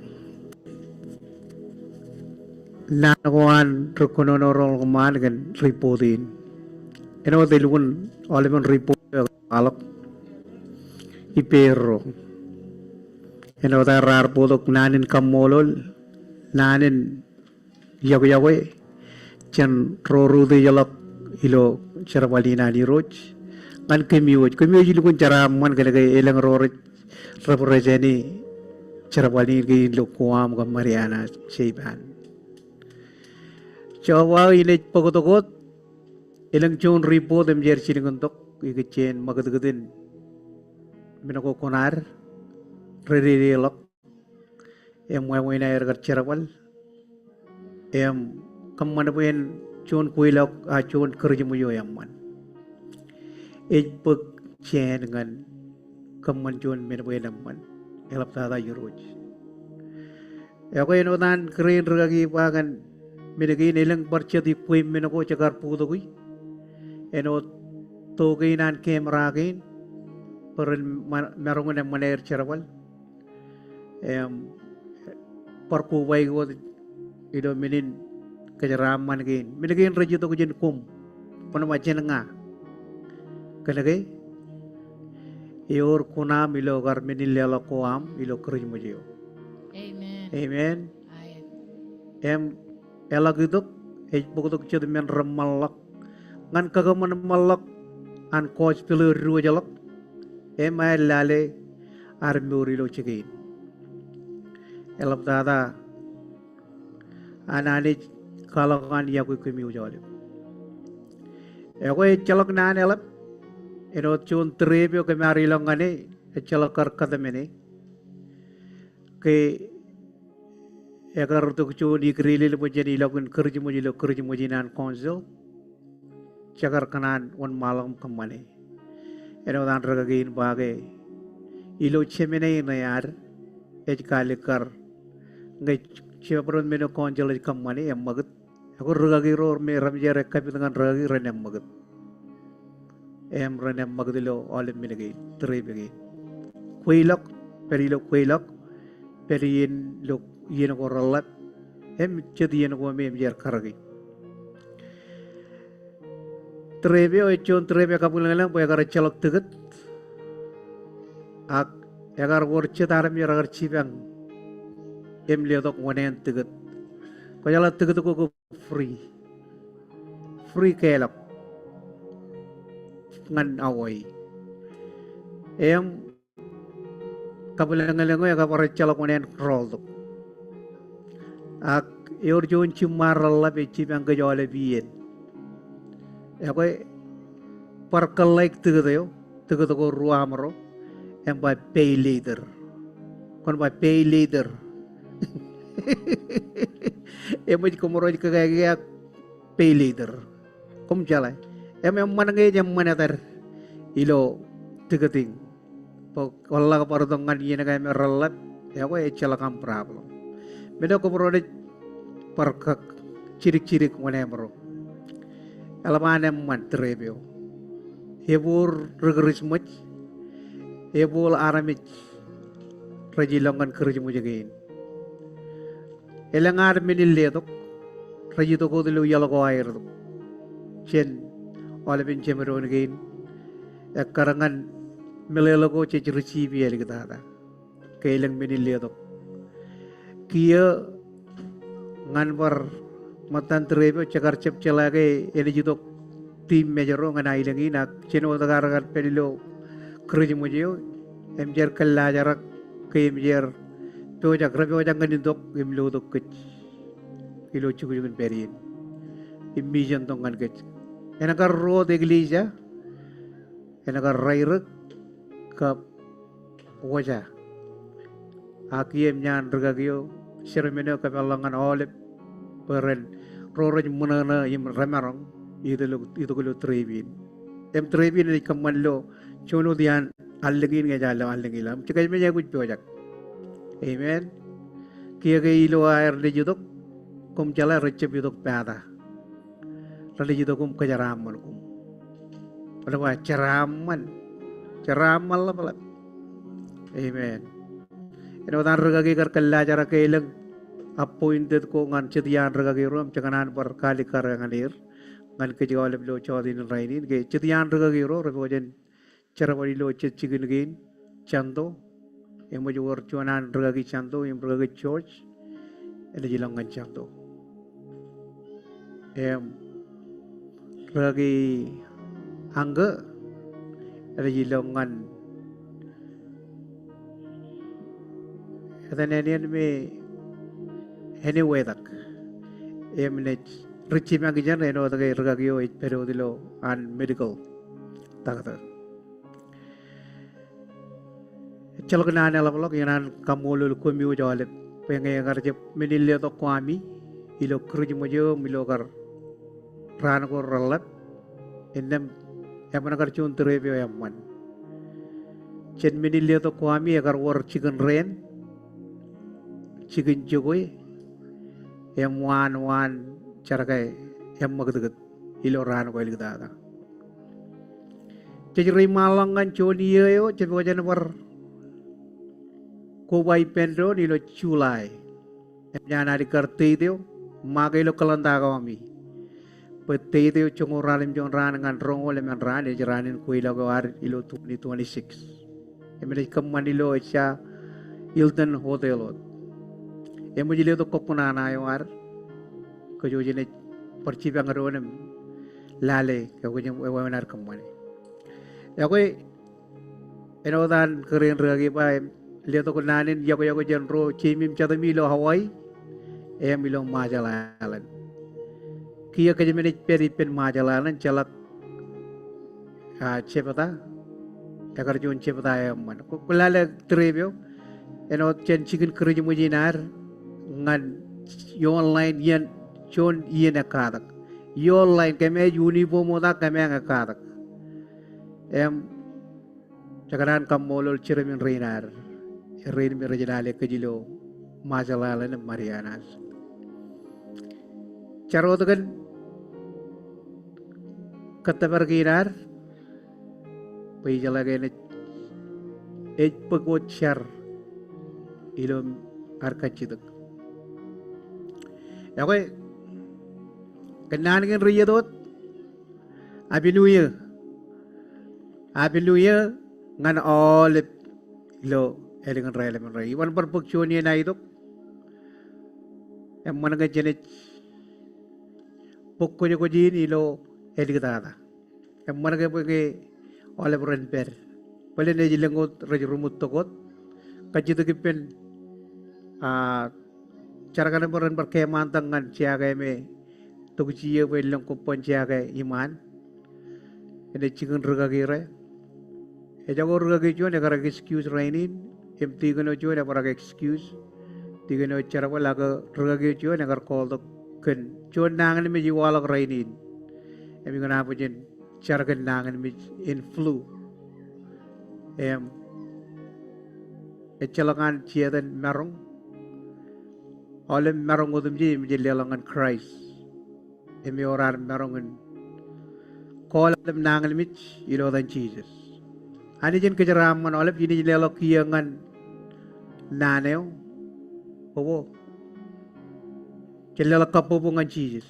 nanakuan rukunonorol kuman kan reportin. Dilukun oliman report balok ipero. Rar podok nanin kamolol nanin yawe chan roru de yalok ilo charwalina ni roch kan kemiwoj lukun cara man kay elang roret represeni Charwali gi lo Guam ga Mariana Shayban. Chawa inej pagotogot ilang chon report em jer silingontok igchen magadgadin minako konar relok em wawina ergar charwal em kamman wen chon kuilok a chon kerjumuyo yamman pag chen ngan kamman chon minwen amman elap tada yuroj. Ako inotan keren ragi pagan minagay nilang barcha di puim minako chakar puto koy. Eno togay nan camera kain paran marungan ng maner charawal. Parkuway ko ito minin kajaraman kain. Minagay radyo to ko dyan kum. Panamadyan nga. Kanagay Ior kunam ilo garmenilelo koam ilo krimujio. Amen. Amen. Ayat. Em elagidok bukutok chud men ramalak ngan kagaman malak an coach pilur rujalak em ay lale armuri lo chigin. Elap dada anani kalakan yaku kimiu jolip. Eko chalak nan elap ino chun tripyo ke marilang ngani chalakar kadamene ke agar to chun ikrili mo jeni lagun kerja mo jinan konsul chakar kanan on malam kamane ino dan ragagin bage ilo chemene na yar ej kalikar ngai chepron meno konsul kamane em magat Aku ragagi ro me ramja rekap dengan ragagi renem magat. Renem magadilo oleh minagi teribagi. Kuilok perilo kuilok perin lok yen ko ralat jadi yen ko me biar karagi. Terebe o chon terebe kapulangalang po agar chalok teget. Ak agar worche taram yer agar cibang liodok wanen teget. Kaya teget ko free kelok ngan away. Kapulangalang ko agar chalok wanen roldok. Ak yor jon cimaralla be cibang gajole biyen. Ako parkalek teget ko ruamro. And by pay later. Kon by pay later. Emo komoro kagaya pay later. Kom jalay. Emo manangay jam manatar. Ilo tigating. Pag wala ka parodongan yun na kayo may ralat. Ako chala kang problem. Medo komoro parkak cirik-cirik whenever. Alamanam man trebyo. Hebur regeris much. Ebol aramit rajilongan kerja mujagain. Elangar minilletok rajito ko dilu yalo ko air tok. Chen oleh cemeron gain. Karangan melelo ko cecerici biar kita ada. Kailang minilletok. Kia nganbar matan terebe cakar cep celage ini jutok tim majoro ngan ailangi nak ceno tagaragan pelilo kerja mujio MJR kelajarak ke MJR to jakrabe wajang nganindok imlo dok kec ilo cukup perin immijan tongan kec enakar ro deglija enakar rairak ke wajah akiem nyan regagio seremeno ke palangan oleh peren roroj munana im ramarong itu kulo trebin trebin ni kamallo Chono diyan allegin nga jalo allegilam. Chikay me jagut pojak. Amen. Kia ke ilo air de judok kum chala recep judok pada. Rale judok kum kajaraman kum. Pada wa ceraman lah pala. Amen. Ino tan regagi kar kalla jara ke ilang appointed ko ngan chitiyan regagi rom chakanan par kali kar nganir ngan ke jawalem lo chodin rainin ke chitiyan regagi ro repojen cara bagi lo cikin gain canto yang mau jual cuanan regagi canto yang regagi church ada jilangan canto regagi angga ada jilangan ada nenian me anyway tak net recip yang kijan eno tagai regagi o pero dilo an medical tak tak Chalok na nalapalok yanan kamulul kumiu jawale pengen kerja menilai to kuami ilo kerja mojo milokar ran ko ralat endem emana kerjun terebe yaman chen menilai to kuami agar war chicken rain chicken jogoy wan cara kay magdegat ilo ran ko ilgada jadi malangan choniyo yo jadi wajan war ko bai pendro ni lo chulai emnya di kerti dio magai lo kelanta kami peti dio chongoralim jonran ngan rongol men ran de jaranin kuila go ar ilo 2026 emre kamani lo cha Hilton hotel emujile to kopuna na yo ar ko jojine perci bangaronem lale ko jeng webinar kamani ya ko enodan keren ragi ba lihat aku nanin jago jenro cimim cata milo Hawaii milo majalan kia kerja menit pen majalan calak cepata agar jon cepata man kulala trebio eno chen chicken kerja mujinar ngan yo online yen chon yen akadak yo online keme uniform oda keme akadak cakaran kamolol ciremin reinar Rain mi rajinale kejilo majalah na Marianas. Caro kan kata berkinar, pijala kene pekot syar ilom arkacidak. Ya kau kenan kan riyadot, abiluya ngan olip lo elingan rai. Iwan perpukcioni na itu, yang mana jenis pukul ko jin ilo eligada. Yang mana ke olip renper. Pala na jilengot rajurumut tokot, kajitu kipen cara kana beran berkemantangan siaga me tukuciya pelang kupon siaga iman. Ini chicken ruga kira. Jago ruga kicuan ya karena excuse rainin. Tiga no cuan ya karena excuse. Tiga no cara pun laga ruga kicuan ya karena call to kan. Cuan nangan me jiwalak rainin. Emi kana apa jen cara kan nangan me influ. Ecelakan ciatan merong. Oleh merong udum ji menjadi lelangan Christ. Emi orang merongan. Call them nangan mich, than Jesus. Ani jen kejeraman oleh ini lelok kiangan naneo, popo. Jelelok kapopungan Jesus.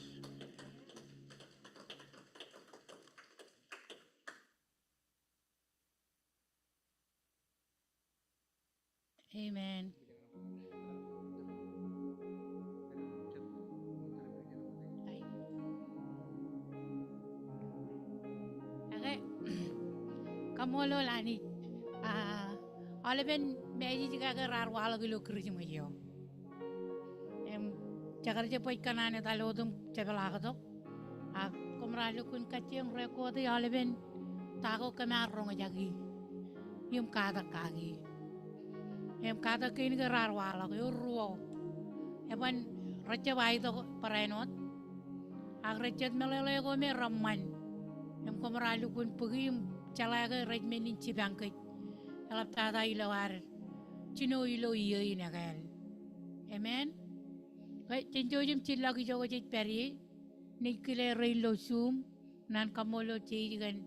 Amen. Kamolo lani ole ben meji jiga rar wala gilo kirji mo yo jagar je poy kanane talodum cebala gato komralo kun kaceng reko de ole ben tago kamar ronga jagi yum kada kagi kada kin rar wala yo ruo eban raja bai to parenot agrejat melele go me ramman komralo kun pugim calaga regmenin cibangkit alap tada ilawar cino ilo iya inagal amen kai cinjojum cilagi jogo cit peri nikile reilo sum nan kamolo cigan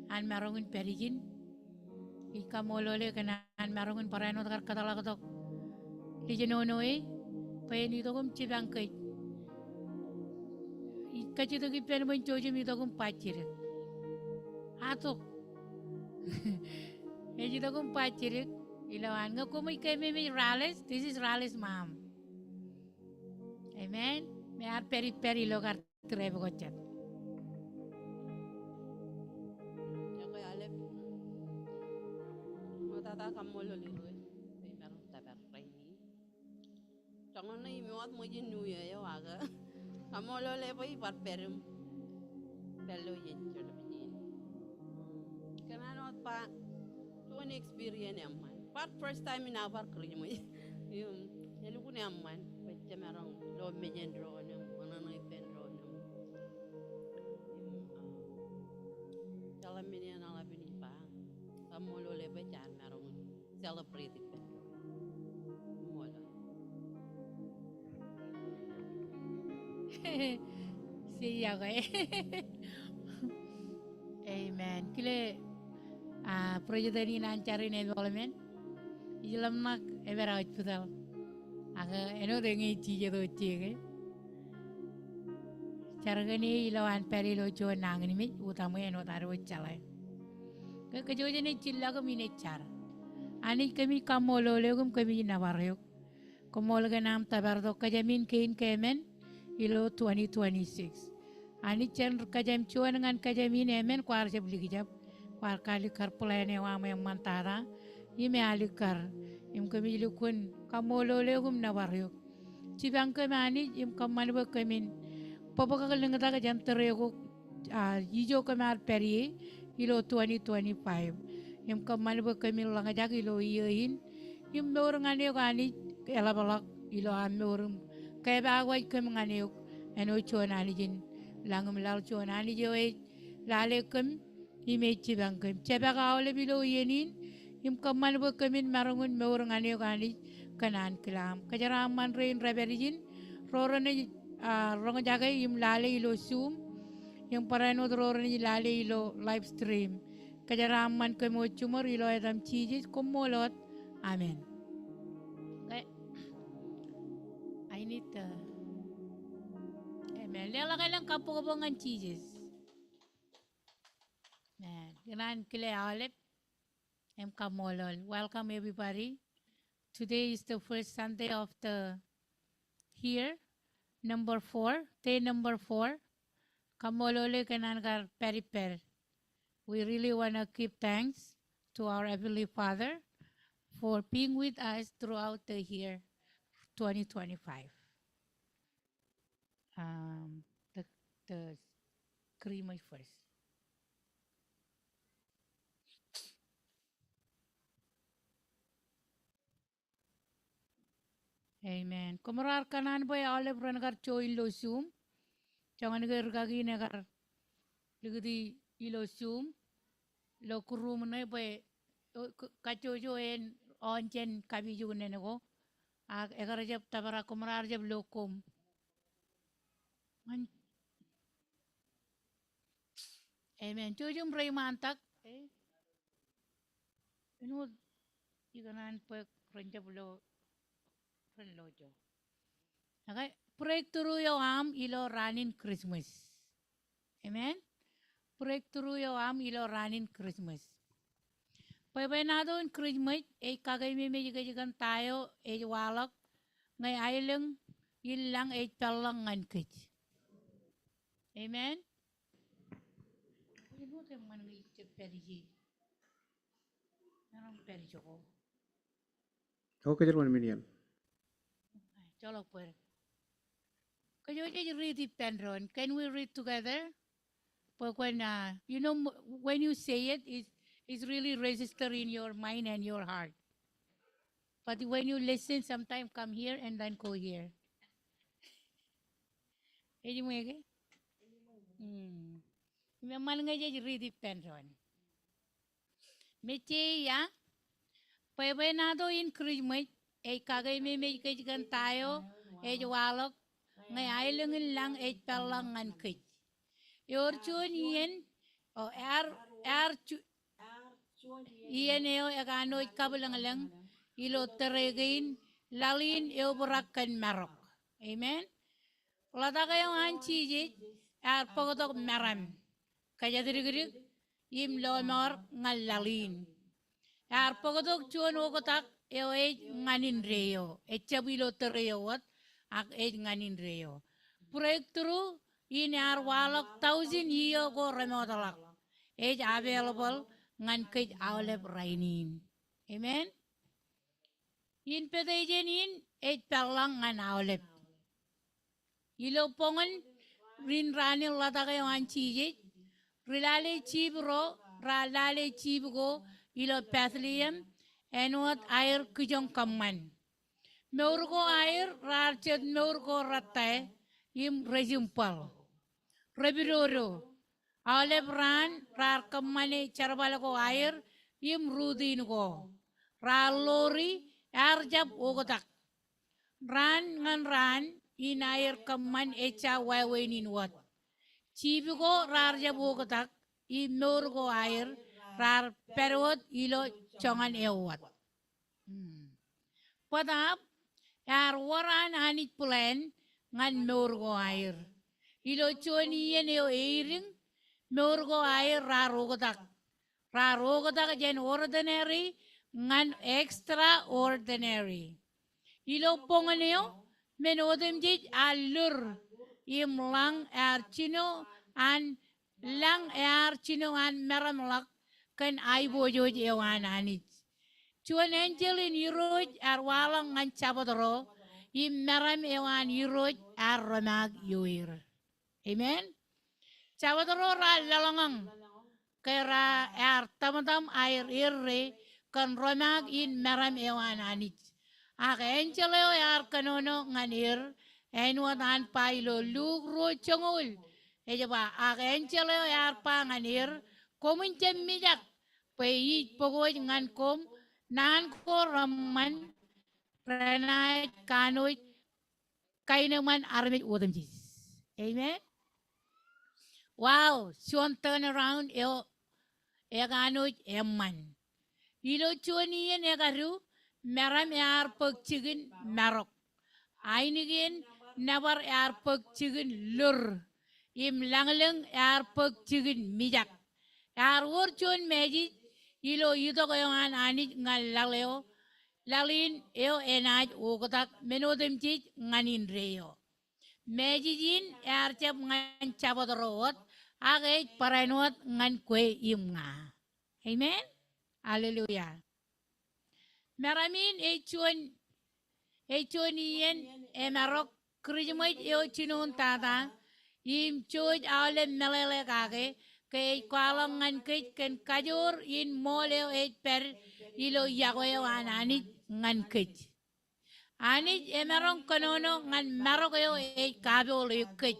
an marungun perijin ikamolo le kana an marungun parano takar katala katok dijenonoe payeni togum cibangkit ikacito ki pen mencojum itogum pacir atok Eji to kung pachirik ilawan nga kumay kay may Rales. This is Rales mom. Amen. May ar peri logar trebo ko chat. Kaya alep matata kamolo liroy. May meron tabar raini. Tangon na imiwat mo jin nuya ya waga. Kamolo le po ipar perum. Pelo yin church begin. Kananot pa tuan experience amman. Part first time in our career mo. Yung ko ni amman. Pwede merong lo mejen ro na mananoy pen ro na. Dalam ini na labini pa. Kamolo le ba jan merong celebrate pen. Mola. Siya ko Amen. Kile project ini nancari development. Ilam nak evera hospital. Aga eno dengi cije do cije. Cara gani ilawan peri lo jo nang ni mit utamu eno taru chalai. Ke joje ne chilla ko mine char. Ani kami kamolo legum kami navaryo. Kamolo ga nam tabardo kajamin kain kemen ilo 2026. Ani chen kajam chuan ngan kajamin emen kwar jab ligijab. Kwar kali kar pulane wa me mantara. Ime alikar im kami lukun kamolo legum navaryo. Cibang kemani im kamani ba kamin papa kalengata ka jam terego yijo kamar peri ilo 2025 im kamani ba kamin langa jag ilo iyin im meur ngane ko ani elabalak ilo ameur kay ba way kam ngane eno chona ni jin langum lal chona ni joy lale kam ime cibang kam ceba ka ole bilo yenin im kamani ba kamin marangun meur ngane ko ani kanan kelam kajaraman rein reberijin rorone ronga jaga im lale ilo Zoom, yung parano droron ni lale ilo live stream. Kajaraman ko mo chumor ilo edam chijis kumolot. Amen. Okay. I need amen. Lela kailang kapungapungan chijis. Man, ganan kile alep. Em kamolol. Welcome everybody. Today is the first Sunday of the year, number 4, day number 4. Kamolole kanangar periper. We really want to give thanks to our Heavenly Father for being with us throughout the year 2025. The creamer first. Amen. Kumurar kanan boy olive ranagar choil lo zoom. Jangan gagi nagar ligudi ilo zoom. Lo kurum na boy kachojo en onchen kabi june nego. Ag egar jab tabara kumurar jab lokum. Amen. Chojum ray mantak. Inu iganan po renjab lo renlojo. Okay. Breakthrough yo am ilo running Christmas. Amen. Breakthrough yo am ilo running Christmas. Pagbenado in Christmas, kagay may jigan tayo, walak, ngay ailang, ilang pelang ngan kich. Amen. Ano tayo man ng itip periji? Narang periji ko. Okay, just 1 million. Cholok po. Can you read it, Penron? Can we read together? But when, when you say it, it's really registered in your mind and your heart. But when you listen, sometimes come here and then go here. Edi mo yake? Man nga read it, Penron. Meche ya, pabenado in Christmas, kagay may kajigan tayo, walok, ngay ailangin lang pelangan kich. Your chun yen, iyan agano kabalang lang, ilo teregain, lalin berakan marok. Amen? Lata kayong anchijit, pagotok maram. Kaya diri im lomor ngalalin. Pagotok chun okotak, nganin reo. Chabilo tereo wat, nganin reo. Breakthrough in our walk 1,000 years ago remotalak. Available ngan kay awlep rainin. Amen. In pedajen in perlang ngan awlep. Ilo pongan rin ranil lata kayo ang chijit. Rilale chibro, ralale chibgo ilo Bethlehem and what air kujong kaman. Meurgo air rarchet meurgo ratay im rejumpal. Rebiroro. Awlep ran rar kamane charbalago air im rudin go. Lori arjab ogotak. Ran ngan ran in air kaman echa wawenin wat. Chibigo rarjab ogotak im norgo air rar perwot ilo chongan ewat. Padap waran anit plan ngan norgo air. Ilo choni yen airing Norgo ay rarogodak. Rarogodak jen ordinary ngan extraordinary. Ilo ponganeo menodem jij alur im lang chino an lang chino an meramlak kan ay bojoj ewan anit. Chuan angel in iroj walang ngan chabodro im meram ewan iroj ramag yuir. Amen. Chawadoro lalangang kaya tamadam air irre kan romag in meram ewan anit. Enchelo kanono nganir enwan pailo lugro chongol. Ejaba enchelo pa nganir komunchem mijak pei pogoy ngan kom nan ko raman renai kanoy kainaman armit wodam jis. Amen. Wow, Sean turn around eganuj emman. Ilo chuanian egaru meram yar pag chigin marok. Ainigin nabar yar pag chigin lur. Im langlang yar pag chigin mijak. Yar wor chuan meji ilo yuto kayon anit ngal laleo. Lalin eo enaj ugotak menodem chich nganin reo. Mejijin ercep ngan cabot root agay paranot ngan kwe imnga. Amen. Hallelujah. Meramin echuan yen emarok krijmoy eo chinun tata im chuj ale melele kage ke kwalong ngan ken kajur in moleo per ilo yagoyo ananit ngan kej. Anit emerong konono ngan marok kabol kej.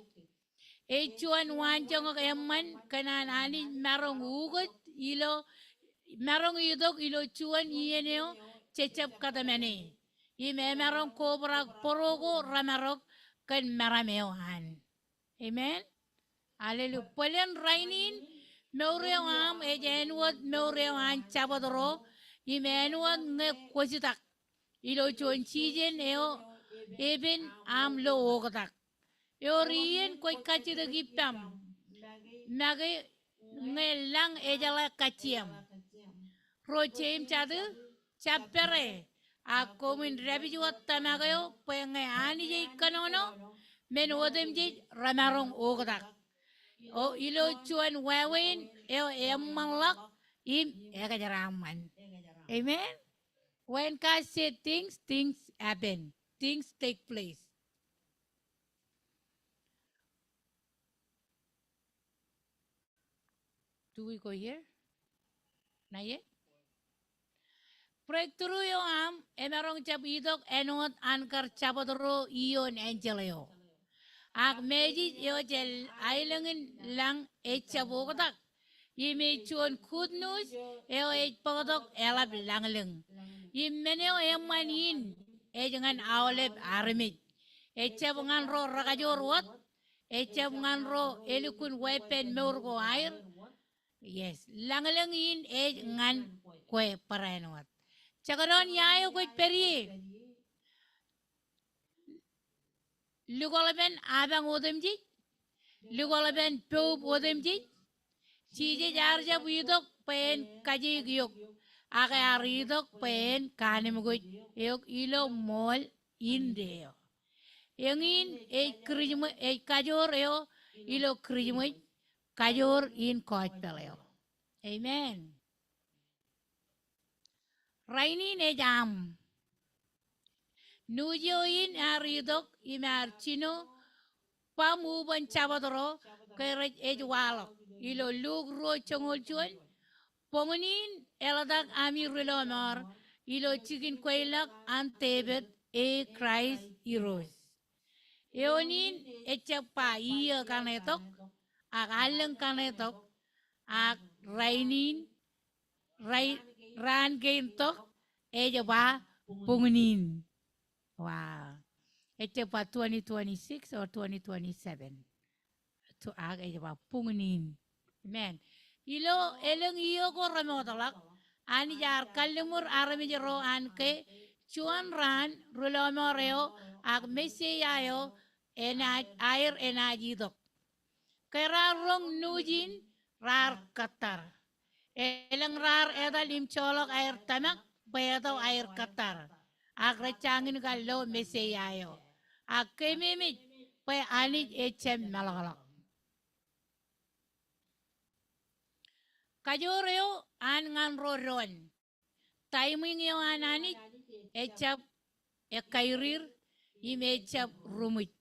Echuan wanjong emman kanan ani marong ugot ilo marong idok ilo chuan ieneo cecep katamene. Ime marong kobra porogo ramarok kan marameo han. Amen. Hallelujah. Polen rainin meureo am ejenwat meureo an chabodoro imenuat nge kwasitak ilo chuan chijen eben am lo ogatak. Eorien koi kachi de gipam. Mage ngelang ejala kachiam. Rocheim chadu chapere. Ako min rebijuat tamagayo penge ani jay kanono men odem jay ramarong ogdak. O ilo chuan wawin emmalak im egajaraman. Amen. When God said things, things happen. Things take place. Do we go here? Not yet? Breakthrough yo am emerong chap idok enot ankar chapadro iyon angeleo. Ak meji yo jel ailangin lang echabogadak. Yime chuan good news eo pagodok elab langling. Yimeneo emanin ejangan awleb armit. Echabungan ro rakajor wat. Echabungan ro elikun weapon meurgo air. Yes, langling in ngan kwe paranwat. Chakaron yayo kwit peri. Lugolaben abang odemji. Lugolaben peub odemji. Chije jarja buidok pen kaji giyok. Aka aridok pen kanemgoy. Yok ilo mol indeo. Yangin krijmo kajor ilo krijmo kajor in koch peleo. Amen. Raini ne jam. Nujoin aridok imarchino pamuban chabadoro kerej ejwalok ilo lugro chongol chuan pongonin eladak ami rilomor ilo chicken kwailak antebet Christ heroes eonin echapa iya kanetok ak alang kanetok ak rainin ran gentok ejaba pongonin. Wow. It's about 2026 or 2027. To ag ay about pungunin. Amen. Ilo eleng iyo ko ramotalak. Ani jar kalimur arami jero anke chuan ran rulomoreo ag mesiayo enaj air enajidok. Kera rong nujin rar katar. Eleng rar edal imcholok air tamak bedo air katar. Agrechangin gallo mesiayo. Akemimit pe anit echem malagalak. Kajoreo an ngan roron. Timing yo ananit echap ekairir im echap rumit.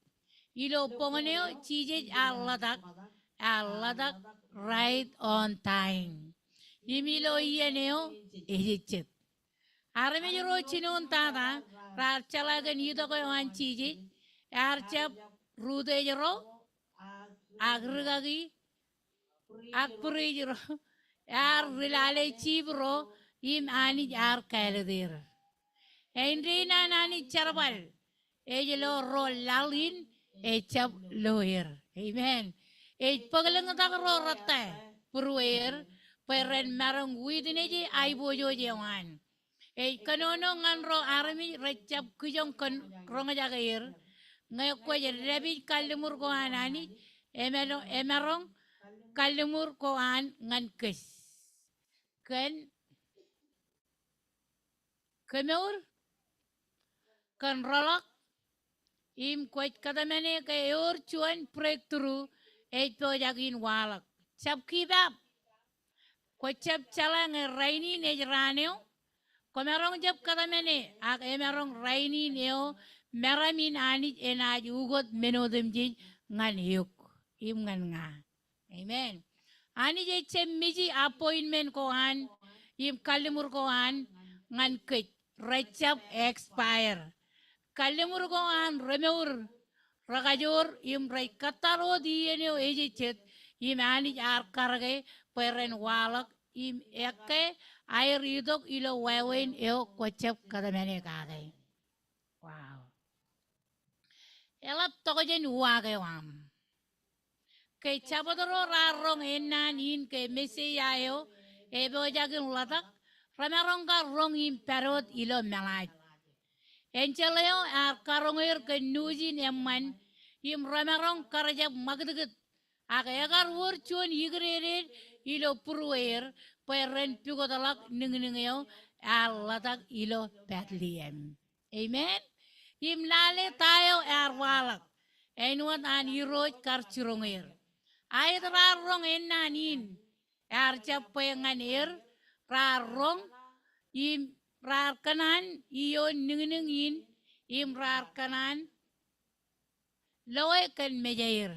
Ilo pongoneo chije aladak right on time. Imilo iyeneo ejechet. Arame jero chinon tata rar chalagan yito ko an chije archap rude jero agrigagi akpuri jero ar rilale chibro im ani ar kailadir. Endrina nani charbal Ejelo ro lalin echap loyer. Amen. Pagalang ta ro rata purwer peren marang widin eji ay boyo jewan. Kanono ngan ro armi recap kujong kan ronga jagair. Ngay ko je rebi kalimur ko anani emerong kalimur ko an ngan kes. Kan kemur kan rolak im kwaj kadamene ke yor chuan breakthrough po jagin walak chap kibab ko chap chalang raini ne raneo ko merong jab kadamene ak emerong raini neo meramin ani enaj ugot menodem ji ngan yuk im ngan nga amen ani je chemmiji appointment ko an im kalimur ko an ngan kej rechap expire kalimur ko an remeur ragajor im ray kataro dienio ejechet im ani ar karge peren walak im ekke air idok ilo wewen eo kochep kadamene kage wow elap tokojen wage wam ke chabodoro rarong enan in ke mesiayo ebo jagin latak ramarong ka rong im perot ilo melaj Encheleo ar karongir ke nujin emman im ramarong karajab magdagat agar wur chun yigrered ilo purwer peren pigodalak ningningyo alatak ilo Bethlehem. Amen. Im lale tayo ar walak enwat an iroj karchurongir. Ayat rarong enanin ar chapengan rarong im rar kanan iyon ningin im rar kanan loe kan mejair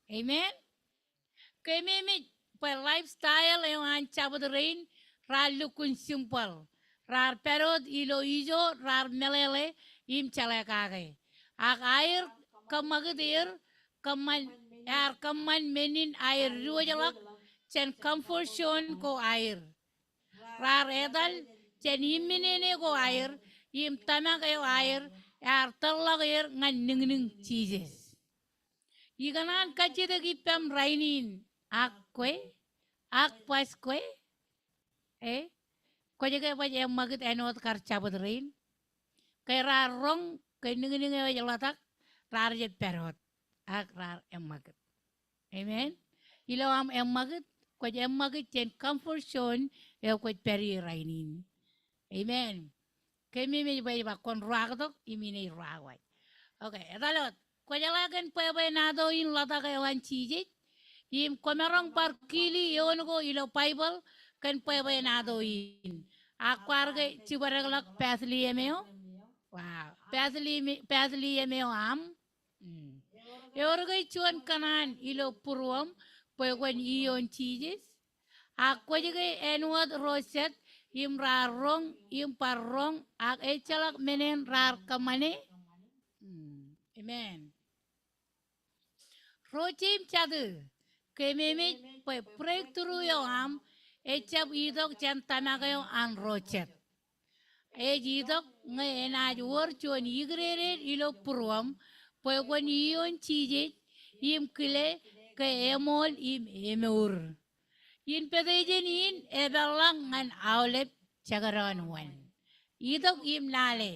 amen kememit pa lifestyle yung anchabod rain rar lukun simple rar perod ilo ijo rar melele im chalekage ak air kamagadir kaman kaman menin air ruwajalak chen comfort zone ko air rar edal chen yiminene ko air yim tamak yo air talak air ngan ning cheeses yiganan kachida gi pem rainin ak pas kwe ko jege ba je magit enot kar chabot rain kay rar rong kay ning yo jalatak rar jet perot ak rar emagit amen ilo am emagit ko je emagit chen comfort zone e ko peri rainin amen kemi me bay ba kon ragdok imini ragway okay edalot ko jalagan pebe nado in lata kay wan chiji im komerong par kili yon go ilo bible kan pebe nado in akwarge chibarag pasli emeo wow pasli emeo am yorgay chuan kanan ilo purwam pegwan iyon chijis akwajige enwad roset im rarong im parong ak echalak menen rar kamane amen rochim chadu kememe pe breakthrough yo am echap idok chan tamagayo an rochet idok nge enaj wor chuan yigrere ilo purwam pegwan iyon chije im kile ke emol im emeur yin pedejen yin ebelang ngan aulep chagaran wan idok im nale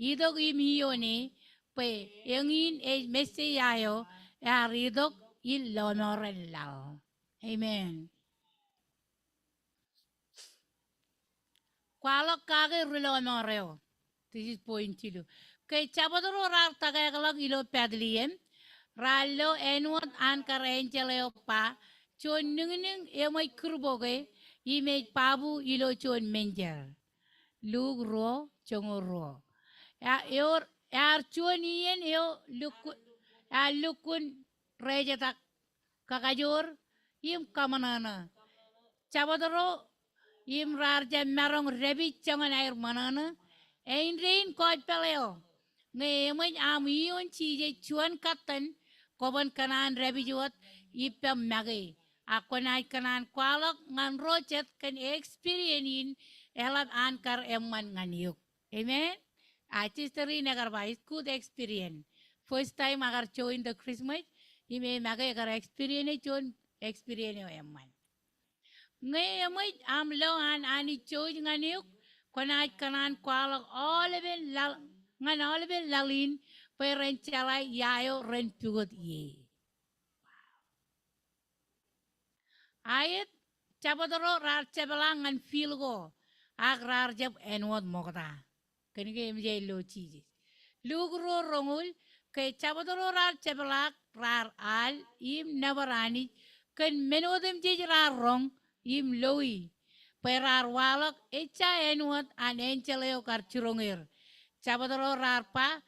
idok im hiyone pe yangin e mesiyayo idok il lonoren lao amen kwalok kage rilonoreo this is point tilu kay chabadoro rar tagagalag ilo pedliem rallo enwot an karenjeleo pa chon ning emay kurboge imej pabu ilo chon menjer lug ro chongo ro yor chon yen yo lukun rejetak kakajor im kamanana chabadoro im rarja merong rebi chongan air manana ein rein koj peleo nge emay am iyon chije chuan katan koban kanan rebi juat ipem magi akonai kanan kwalok ngan rochet kan experience in elap ankar emman ngan yuk amen History nagarba is good experience. First time agar join the Christmas, ime maga agar experience join experience yaman. Ngay amay amlo an ani join nganiuk konaj kanan kwalak ngan all of it lalin pe renchala yayo ren pugot ye. Ayat cabadoro rar cabalang ngan filgo ag rar jab enwad mogda. Kenige mjay lo cheese. Lugro rongul ke cabadoro rar cabalak rar al im nabarani ken menodem jej rar rong im loi. Perar walak echa enwad an enchaleo kar churongir. Cabadoro rar pa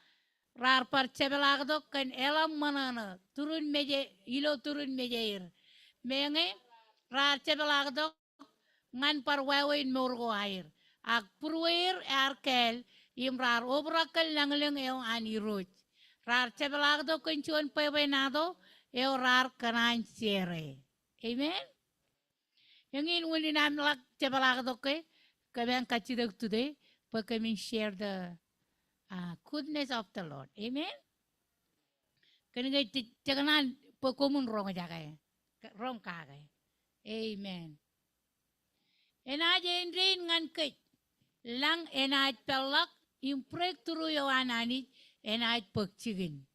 rar par cabalak do ken elam manana turun meje ilo turun mejeir. Menge rar cabalak do ngan par wawin morgo air. Ak purwir arkel im rar obrakal langleng eo ani roj. Rar cabalak do kencuan pewenado eo rar kanan sere. Amen. Yang in wuli nam lak cabalak do ke keben kachidok today pakamin share the goodness of the Lord. Amen. Keningay tikanan pakumun rong jagay. Rong kagay. Amen. Enaj enrin ngan kit lang enaj pelak imprek turu yo anani enaj pagchigin.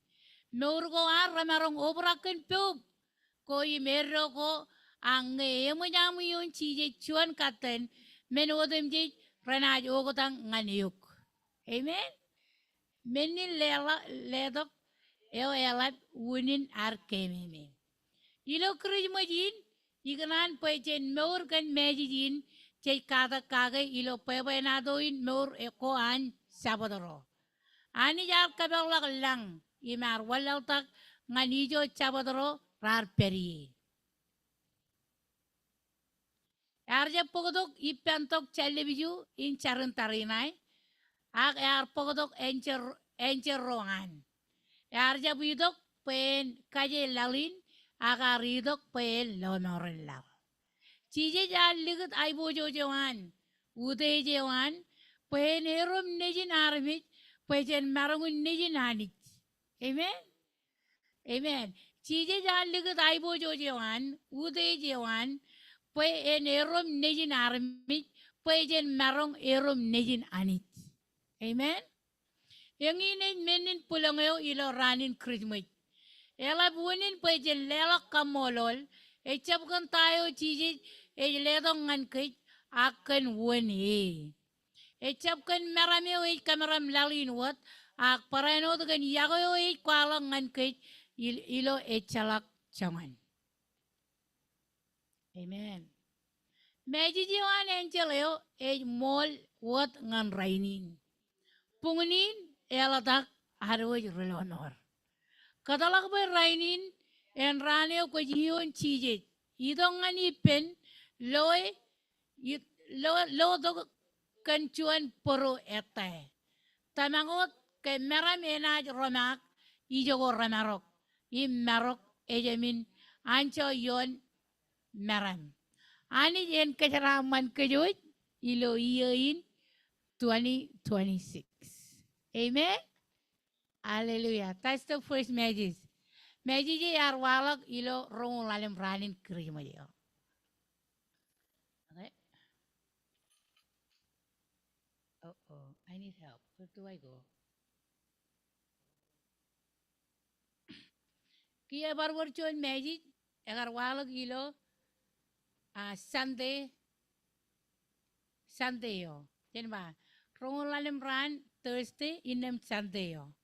Meurgo ar ramarong obrakin pub ko imero ko ang emo nyamu yung chije chuan katen menodem je ranaj ogotang nganiuk. Amen. Menin ledok eo elap wunin ar kememe. Ilo krij majin iganan pejen meur kan mejin cai kada kage ilo pebenadoin meur eko an sabadoro. Ani jar kabelak lang imar walal tak nganijo sabadoro rar peri. Arja pogodok ipentok televiju in charun tarinai. Ak ar pogodok encer rohan. Arja bidok pen kaje lalin agar ridok pen lonoren lar. Chije jal ligut ay bojo jawan. Ude jawan. Pen erum nejin armit. Pen marangun nejin anit. Amen. Amen. Chije jal ligut ay bojo jawan. Ude jawan. Pen erum nejin armit. Pen marang erum nejin anit. Amen. Yang ini menin pulangyo ilo ranin Christmas. Ela buinin pen lelak kamolol. Echap kan tayo chije ledong ngan kit akan wani. Echap kan marami kamaram lalin wat ak parano dengan yago kwalang ngan kit ilo echalak changan. Amen. Meji jiwan enceleo mol wat ngan rainin. Pungunin elatak harwaj relonor. Katalak ba rainin en raneo ko jiyon chije. Idong ngan ipen loe lo do kanchuan poro ete. Tamangot ke meram enaj romak ijogo ramarok. I marok ejamin ancho yon meram. Ani yen kacharaman kajoy ilo in 2026. Amen. Hallelujah. That's the first message. Message yar walak ilo rong lalim ranin krima yo. Okay. Oh, I need help. Where do I go? Kia barbar chon message agar walak ilo Sunday yo. Jen ba? Rong lalim ran Thursday inem Sunday yo.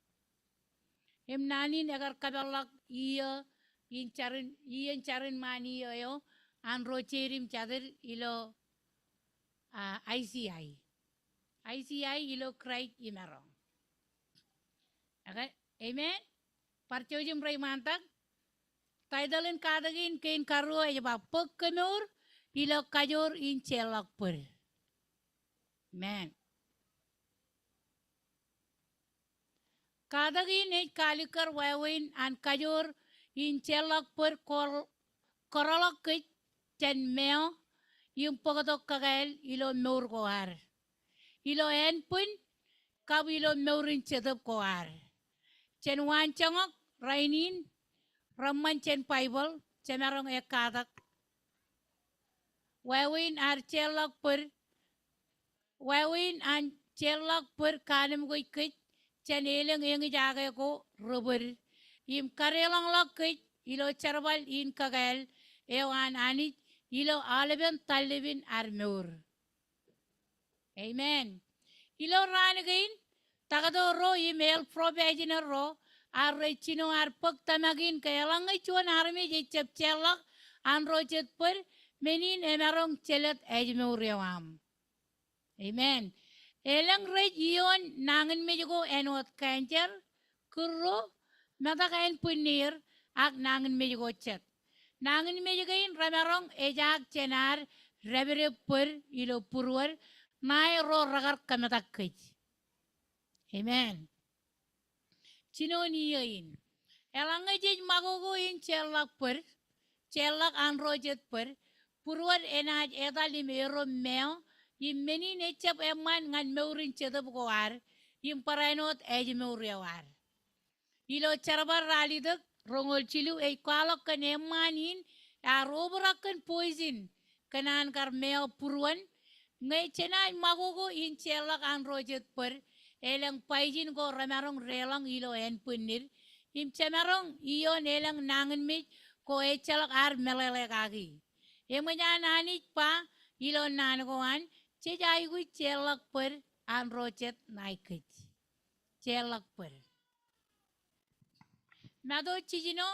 Em nanin agar kabalak iya iyan charin mani yo an rocherim chadir ilo ICI. ICI ilo cry imarong. Okay? Amen. Parchojim ray mantak. Taidalin kadagin kain karu ay ba pagkanur ilo kajor in chelak per. Amen. Kadagin ay kalikar wawin an kajor in chelak per korolak kit chen meo yung pagdok kagael ilo mur goar. Ilo en pun kabilo meurin chedap koar. Chen wan changok rainin ramman chen Bible chemerong ekadak. Wawin ar chelok per wawin an chelok per kanem goi kich chen eleng engi jage ko rubber. Im karelang lok kich ilo charbal in kagel ewan anit ilo aleben talibin ar meur. Amen. Ilo ranagain tagado ro email probagina ro ar chino ar pag tamagin kaya lang ay chuan army jay chep chelak an ro chet per menin emarong chelet ejme uriawam. Amen. Elang rej iyon nangan medyo enot kancher kurro mata kain punir ak nangan medyo chet. Nangan medyo kain ramarong ejak chenar rebere per ilo purwar mai ro ragar kamatak kaj. Amen. Chino niyain. Elang ejej magogo in chelak per, chelak an rojet per, purwar enaj edalim ero meo, yim meni nechap eman ngan meurin chedap goar, yim parainot ej meuriawar. Ilo charbar ralidak, rongol chilu e kwalok kan emanin, a roberakan poison, kanan kar meo purwan, ngay chenay magogo in chelak an rojet per, elang paijin go ramarong relang ilo en punir, im chamarong iyon elang nangan mit ko echalak ar melele kagi. Emanya nanit pa ilo nanagoan chejai gu chelak per an rojet naikit. Chelak per. Mado chijino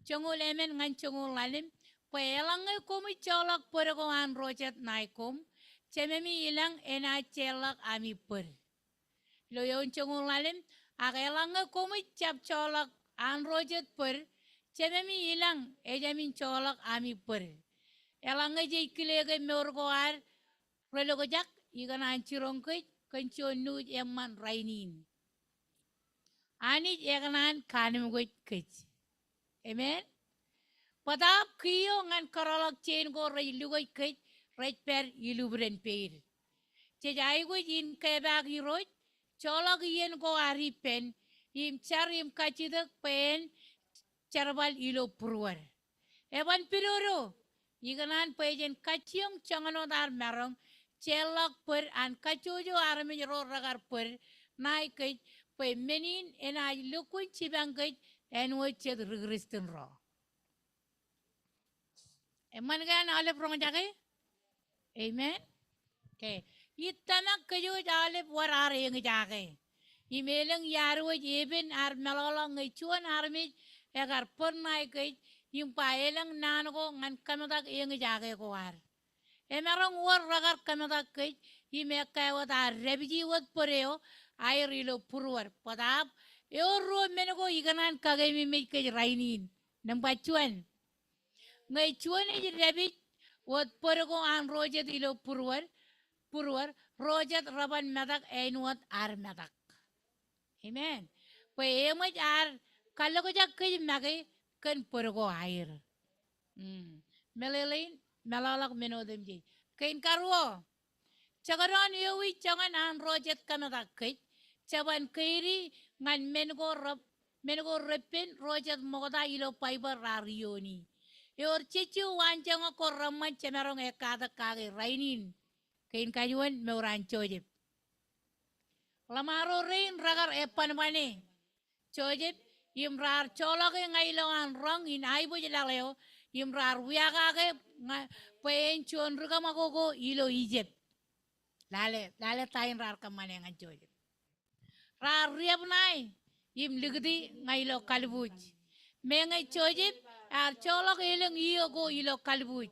chongol emen ngan chongol lalim pa elang komi chelak per ko an rojet naikom chememi ilang ena chelak ami per. Loyon chongol lalim agelang komi chap cholak an rojet per chememi ilang ejamin cholak ami per. Elang jay kilege meurgoar relogo jak igan anchirong kay kanchon nuj eman rainin. Anit eganan kanim goit kich. Amen. Padap kiyo ngan karolak chain go ray lugoy kich right per ilubren peir. Chejay go in kebag hiroj cholak yen go ari pen im char im kachidak pen charbal ilo purwar. Evan piroro iganan pejen kachiyong changanodar merong chelak per an kachojo arami ro ragar per nai kich pe menin ena lukun chibang kich en wachet rigristin ro. Eman gan alep rong jake? Amen. Okay. Itanak kayo alep war are yung jake. Imelang yarwo eben ar melolang ngachuan armi egar pernai kich yung paelang nanago ngan kamadak yung jake ko war. Emarong war ragar kamadak kich imekay wat ar rebiji wat poreo ay rilo purwar. Padap ro menago iganan kagay mimik kich rainin. Nang bachuan. Ngay chuan e rebij wat porego an rojet ilo purwar rojet raban medak enwat ar medak. Amen. Pues emaj ar kalogo jak kay magay kan porego air. Melelain melalak menodem jay. Kain karwo. Chagaran yowi changan an rojet kamadak kay. Chaban kairi ngan mengo repin rojet mogoda ilo fiber rarioni. Yor chichu wanjang ko ramman chemerong ekada kage rainin. Kain kayuan meuran chojip. Lamaro rain ragar epan mane. Chojip imrar cholage ngailangan rang in aibo jelaleo imrar wiagage pen chon rugamagogo ilo Egypt. Lale tain rar kamane ngan chojip. Rar riab nai im ligdi ngailo kalbuj. Mengay chojip ar cholak ilang iyo go ilo kalbuj.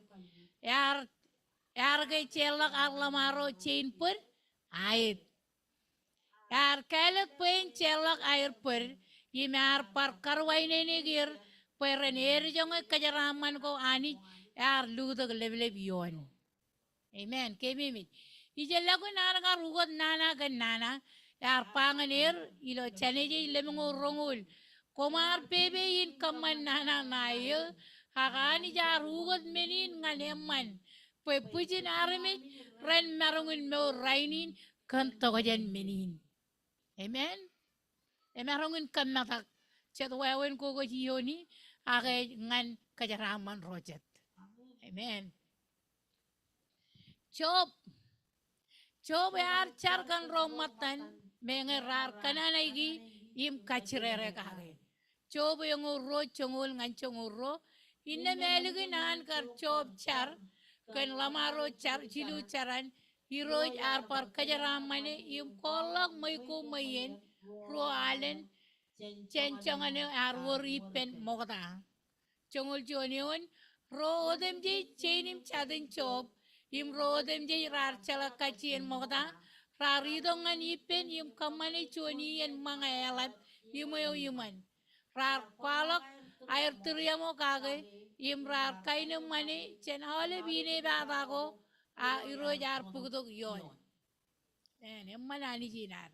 Ar gay chelak ar lamaro chain per ait. Ar kalat pen chelak air per imar par karway nenigir peren jong kajaraman ko ani ar ludag lebleb yon. Amen. Kemimit. Ijalago nana rugot nana gan nana ar panganir ilo chaneji lemongo rongul. Komar pebe in kaman nana nayo hakani ja rugot menin nganeman. Pwe pujin arme ren marungin mo rainin kan togajan menin. Amen. Emerongin kamatak chet wewen ko hioni age ngan kajaraman rojet. Amen. Job yar chargan romatan mengerar kananaigi im kachirere kage. Job yung uro chungul ngan chunguro inna meligi nan kar job char kan lamaro char chilu charan hiroj ar par kajaramane im kolak may ko mayen ro alen chen changane ar wori pen mogda. Chungul jonion ro odem ji chenim chadin job im ro odem ji rar chala kachien mogda raridongan ipen im kamane choni en mga elat yumayo yuman rar kwalok air triamo kage im rar kaino mani chen hole bine badago a iro jar pugdog yon en emmanani jinar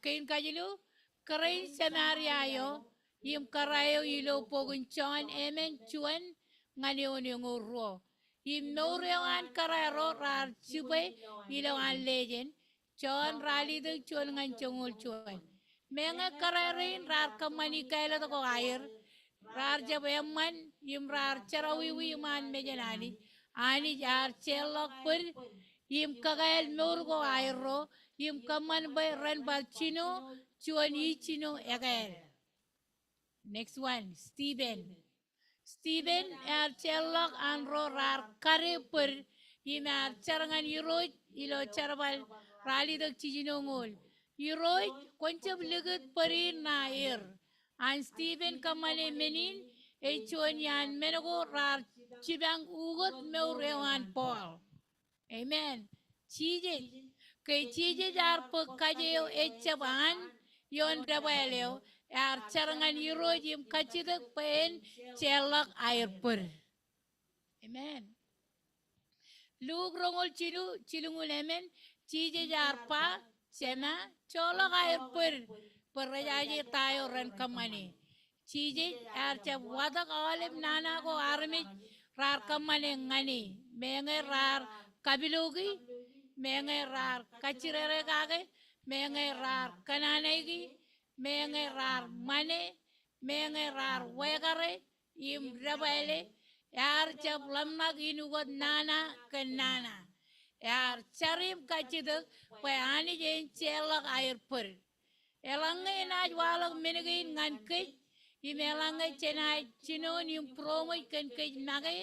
kain kajilu karain samaria yo yim karayo ilo pogun chon emen chuan ngani oni ngurro yim norewan kararo rar chube ilo an lejen chon rali de chon ngan chongol chuan menga kararin rar kamani kaila to air rar jabeman yim rar charawi wi man mejanani ani jar chelok pur yim kagael norgo airo yim kaman bay ran bal chino chuan yi chino egel. Next one, Stephen. Stephen er chelok anro rar kare pur yim er charangan yiroj ilo charbal rali dak chijino ngol. Yiroj konchab ligut parir na ir. An Stephen kamane menin e chuan yan menago rar chibang ugot meurewan Paul. Amen. Chije kay chije jar pagkayo echaban yon rebelio ar charangan yirojim kachidak pen chelak airpur. Amen. Lug rongol chilungul amen chije jar pa sena cholak airpur perrajaji tayo ran kamani. Chije ar chab wadak alim nana ko armit rar kamane ngani menge rar kabilogi menge rar kachirere kage menge rar kananegi menge rar mane menge rar wegare im rabale yar chab lamnak inugot nana kanana yar charim kachidak payani jen chelak airpur elanga inaj walak menegin ngan kej imelanga chenaj chinon im promo kan kej nage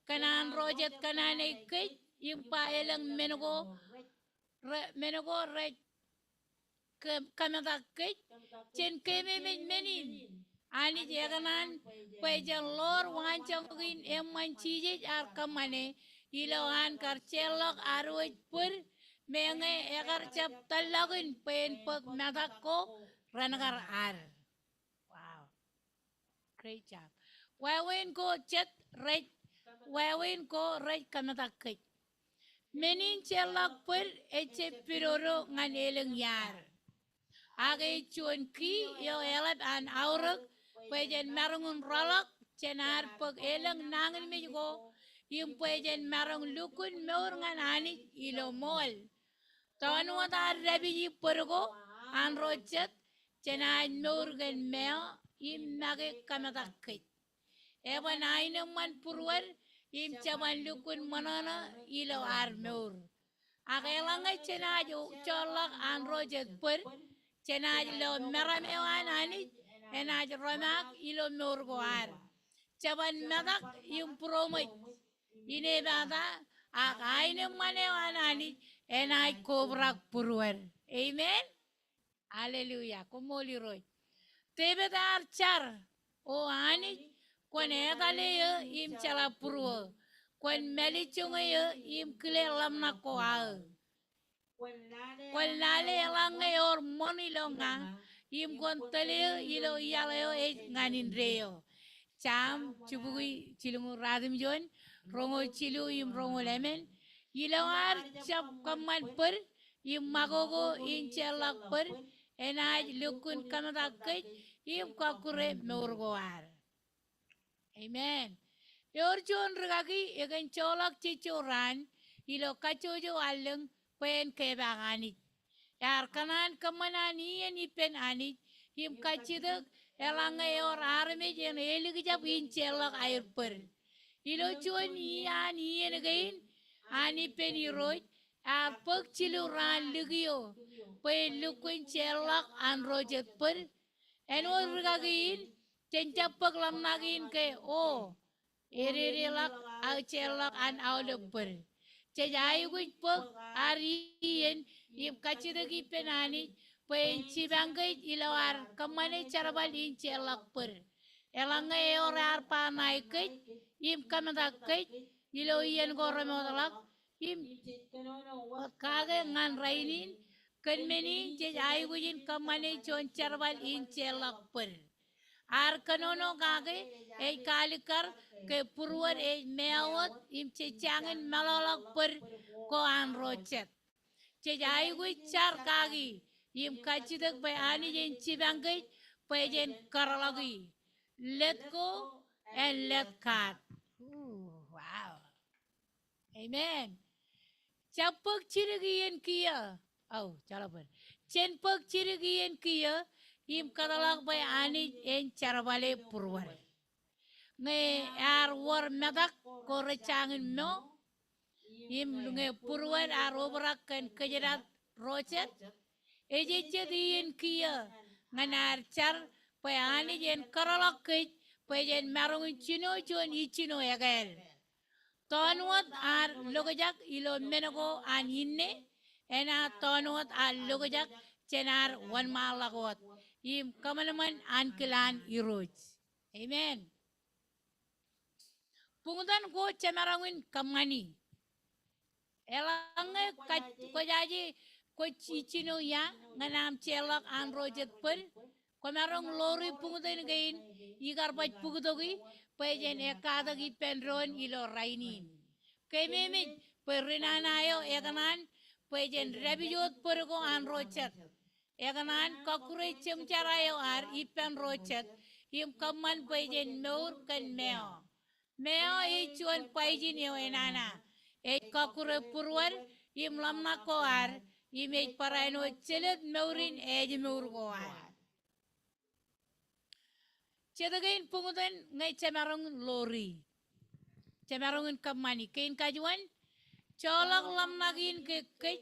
kanan rojet kanane kej im pa elang menego re kamata kej chen keme menin ani jaganan pejan lor wancangin emman chije ar kamane ilawan kar chelok arwaj pur menge egar chap talagin pen pag matako ranagar ar. Wow, great job. Wawin ko chet right wawin ko right kamata kej menin chelok pur eche piroro ngan eleng yar age chuan ki yo elap an auruk pejen marungun rolok chenar pag eleng nangin me go yung pejen marung lukun meur ngan ani ilo mol ton wata rabi yi purgo an rochet chenar meur gen meo im nage kamata kit eba naino man purwar im chaban lukun manana ilo ar meur akelanga chenar cholak an rochet pur chenaj lo meramewan ani enaj romak ilo murgoar chaban medak yung promoj ine bata akaine manewan ani enaj kobrak purwer. Amen. Hallelujah. Kumoli roy tebedar char o ani kon etale im chala purwo kon meli chunga im kle lamna ko al Walnale elange or moni longa im kontale ilo yaleo e nganin reo cham chubui chilungu radim jon rongo chilu im rongo lemen iloar chap kaman per im magogo in chelak per enaj lukun kamata kej im kakure meurgoar. Amen. Yor jon regagi egen cholak chichoran ilo kachojo aleng pen kebaganit Yar kanan kamanani and ipen ani, him kachidak, elanga or army and eligijab in chelak air per. Ilochuan ani and again, ani penny road, ar pug chilu ran ligio, pe luquin chelak and rojet per, and or rigagin, tenchapag lam nagin ke o. Erirelak au chelak an out of per. Chajai which pug arian, if kachidagi penani, pen chibangay ilawar, kamane charabal in chelak per. Elanga eorar pa naikay, im kamadakay, ilo iyan goromodalak, im kage ngan rainin, kanmeni chajai wujin kamane chon charabal in chelak per. Ar kanono gage e kalikar ke purwar e meawat im chechangin malalak per ko an rochet. Chejai wi char kagi im kachidak by ani jen chibangay by jen karalagi. Let go and let cut. Ooh, wow. Amen. Chapak chirigian kia. Oh, chalapan. Chenpak chirigian kia im karalak by ani en charabale purwar. Nge ar war medak ko recangin no im nge purwar ar obrak kan kejerat rocet eje chedien kia nganar char payani jen karalak kej payen marung chino chon ichino yagal tonwat ar logajak ilo menago an inne ena tonwat ar logajak chenar wan malagot im kamanaman an kilan iroj. Amen. Pungutan ko chamarangin kamani. Elange ko jaji ko chichino ya nganam chelak an rojet per ko marong lori pungutan gain igar baj pugutogi pejen ekadagi penron ilo rainin. Kememe perinanayo ekanan pejen rebijot pergo an rojet. Ekanan kakure chemcharayo ar ipen rojet im kaman pejen meur kan meo. Meo ichuan paijin yo enana. E kakure purwar im lamna koar imej paraino chelet meurin ej meur koar. Chedagain pungutan ngai cemarong lori. Cemarongin kamani kain kajuan colok lamnagin ke kej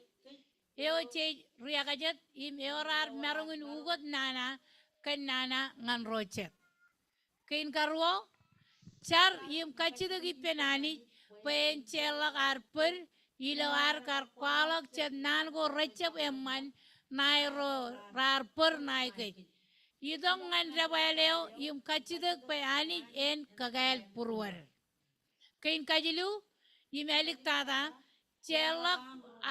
eo che riakajat im eorar marongin ugot nana kan nana ngan rocet. Kain karwo char im kachidagi penani pen celak arper ilo ar kar kwalak chet nan go recep emman nairo rarper naike idong ngan rabaleo im kachidak pe ani en kagael purwar kain kajilu im elik tada celak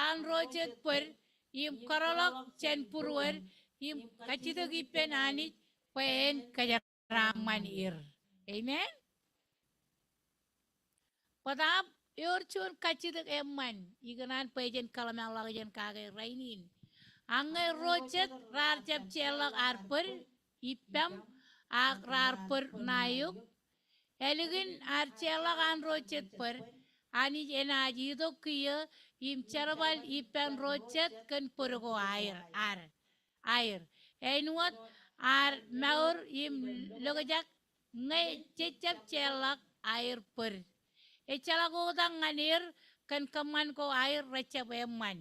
an rochet per im karolak chen purwar im kachidak ipen ani pen kajaraman ir. Amen. Padap yorchun kachidak emman iganan pejen kalamang jen kage rainin. Angai rochet rar jab celak arper ipam ak rarper nayuk. Eligin ar celak an rochet per ani jena jido kia im charabal ipam rochet kan purgo air. Enuat ar maur im logajak ngai cecap celak air per. Echala ko dang nganir kan kaman ko air recep eman.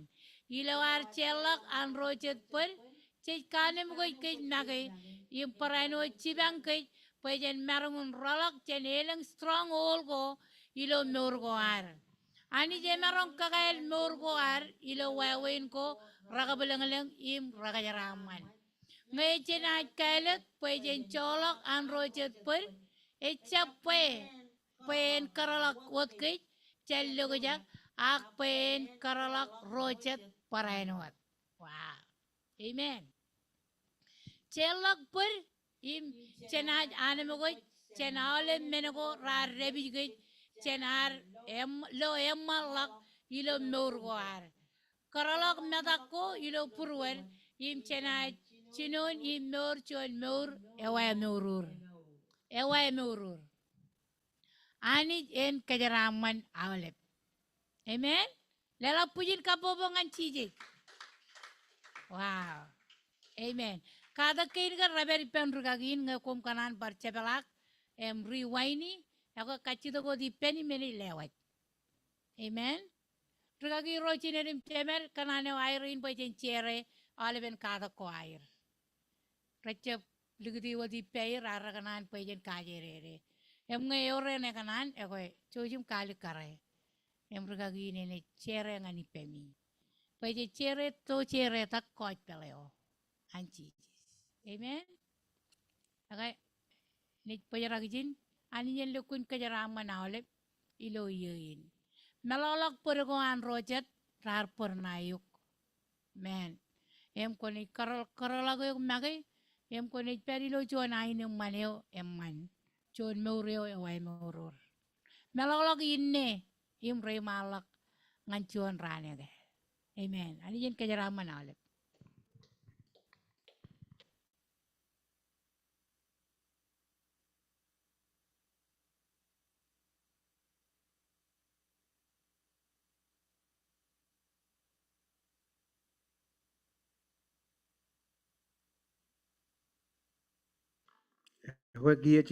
Ilawar celak an rojet per cek kanem ko ikej nage im parano cibang kej pejen marungun rolak jen eleng strong ol ko ilo meur ko ar. Ani je marong kakael meur ko ar ilo wawen ko ragabelengeleng im ragajaraman. Ngay jen aj kaelet pejen colok an rojet per ecap pen karalak wot kej cello gajak ak pen karalak rojet parainwat. Wow. Amen. Celak per im cenaj anemogoy cenale menego rar rebi gej cenar lo emmalak ilo meurgoar. Karalak medako ilo purwer im cenaj cinon im meur chon meur ewaya meurur. Ewaya meurur. Ani en kajaraman awalep. Amen. Lela pujin kabobongan cije. Wow. Amen. Kada kain ga raberi pen rugagin nga kum kanan bar cebelak rewaini ako kachito go di penny meni lewat. Amen. Rugagi rochi nerim temer kanane airin pa chere aliben kada ko air. Recep ligdi wo di pay rara kanan pa kajere. Ngayore ne kanan eko chojum kali kare. Rugagi ne chere ngani pemi. Pa chere to chere tak koit peleo. Anchi. Amen. Okay. Nit payaragijin ani yen lekun kajarama naolep ilo yin. Melolok purgo an rojet rar purnayuk. Men. Koni karolago yung magay. Koni perilo chon ay ng maneo man. Chon meureo away meurur. Melolok inne. Rey malak ngan chon rane de. Amen. Ani yen kajarama naolep. Ako giya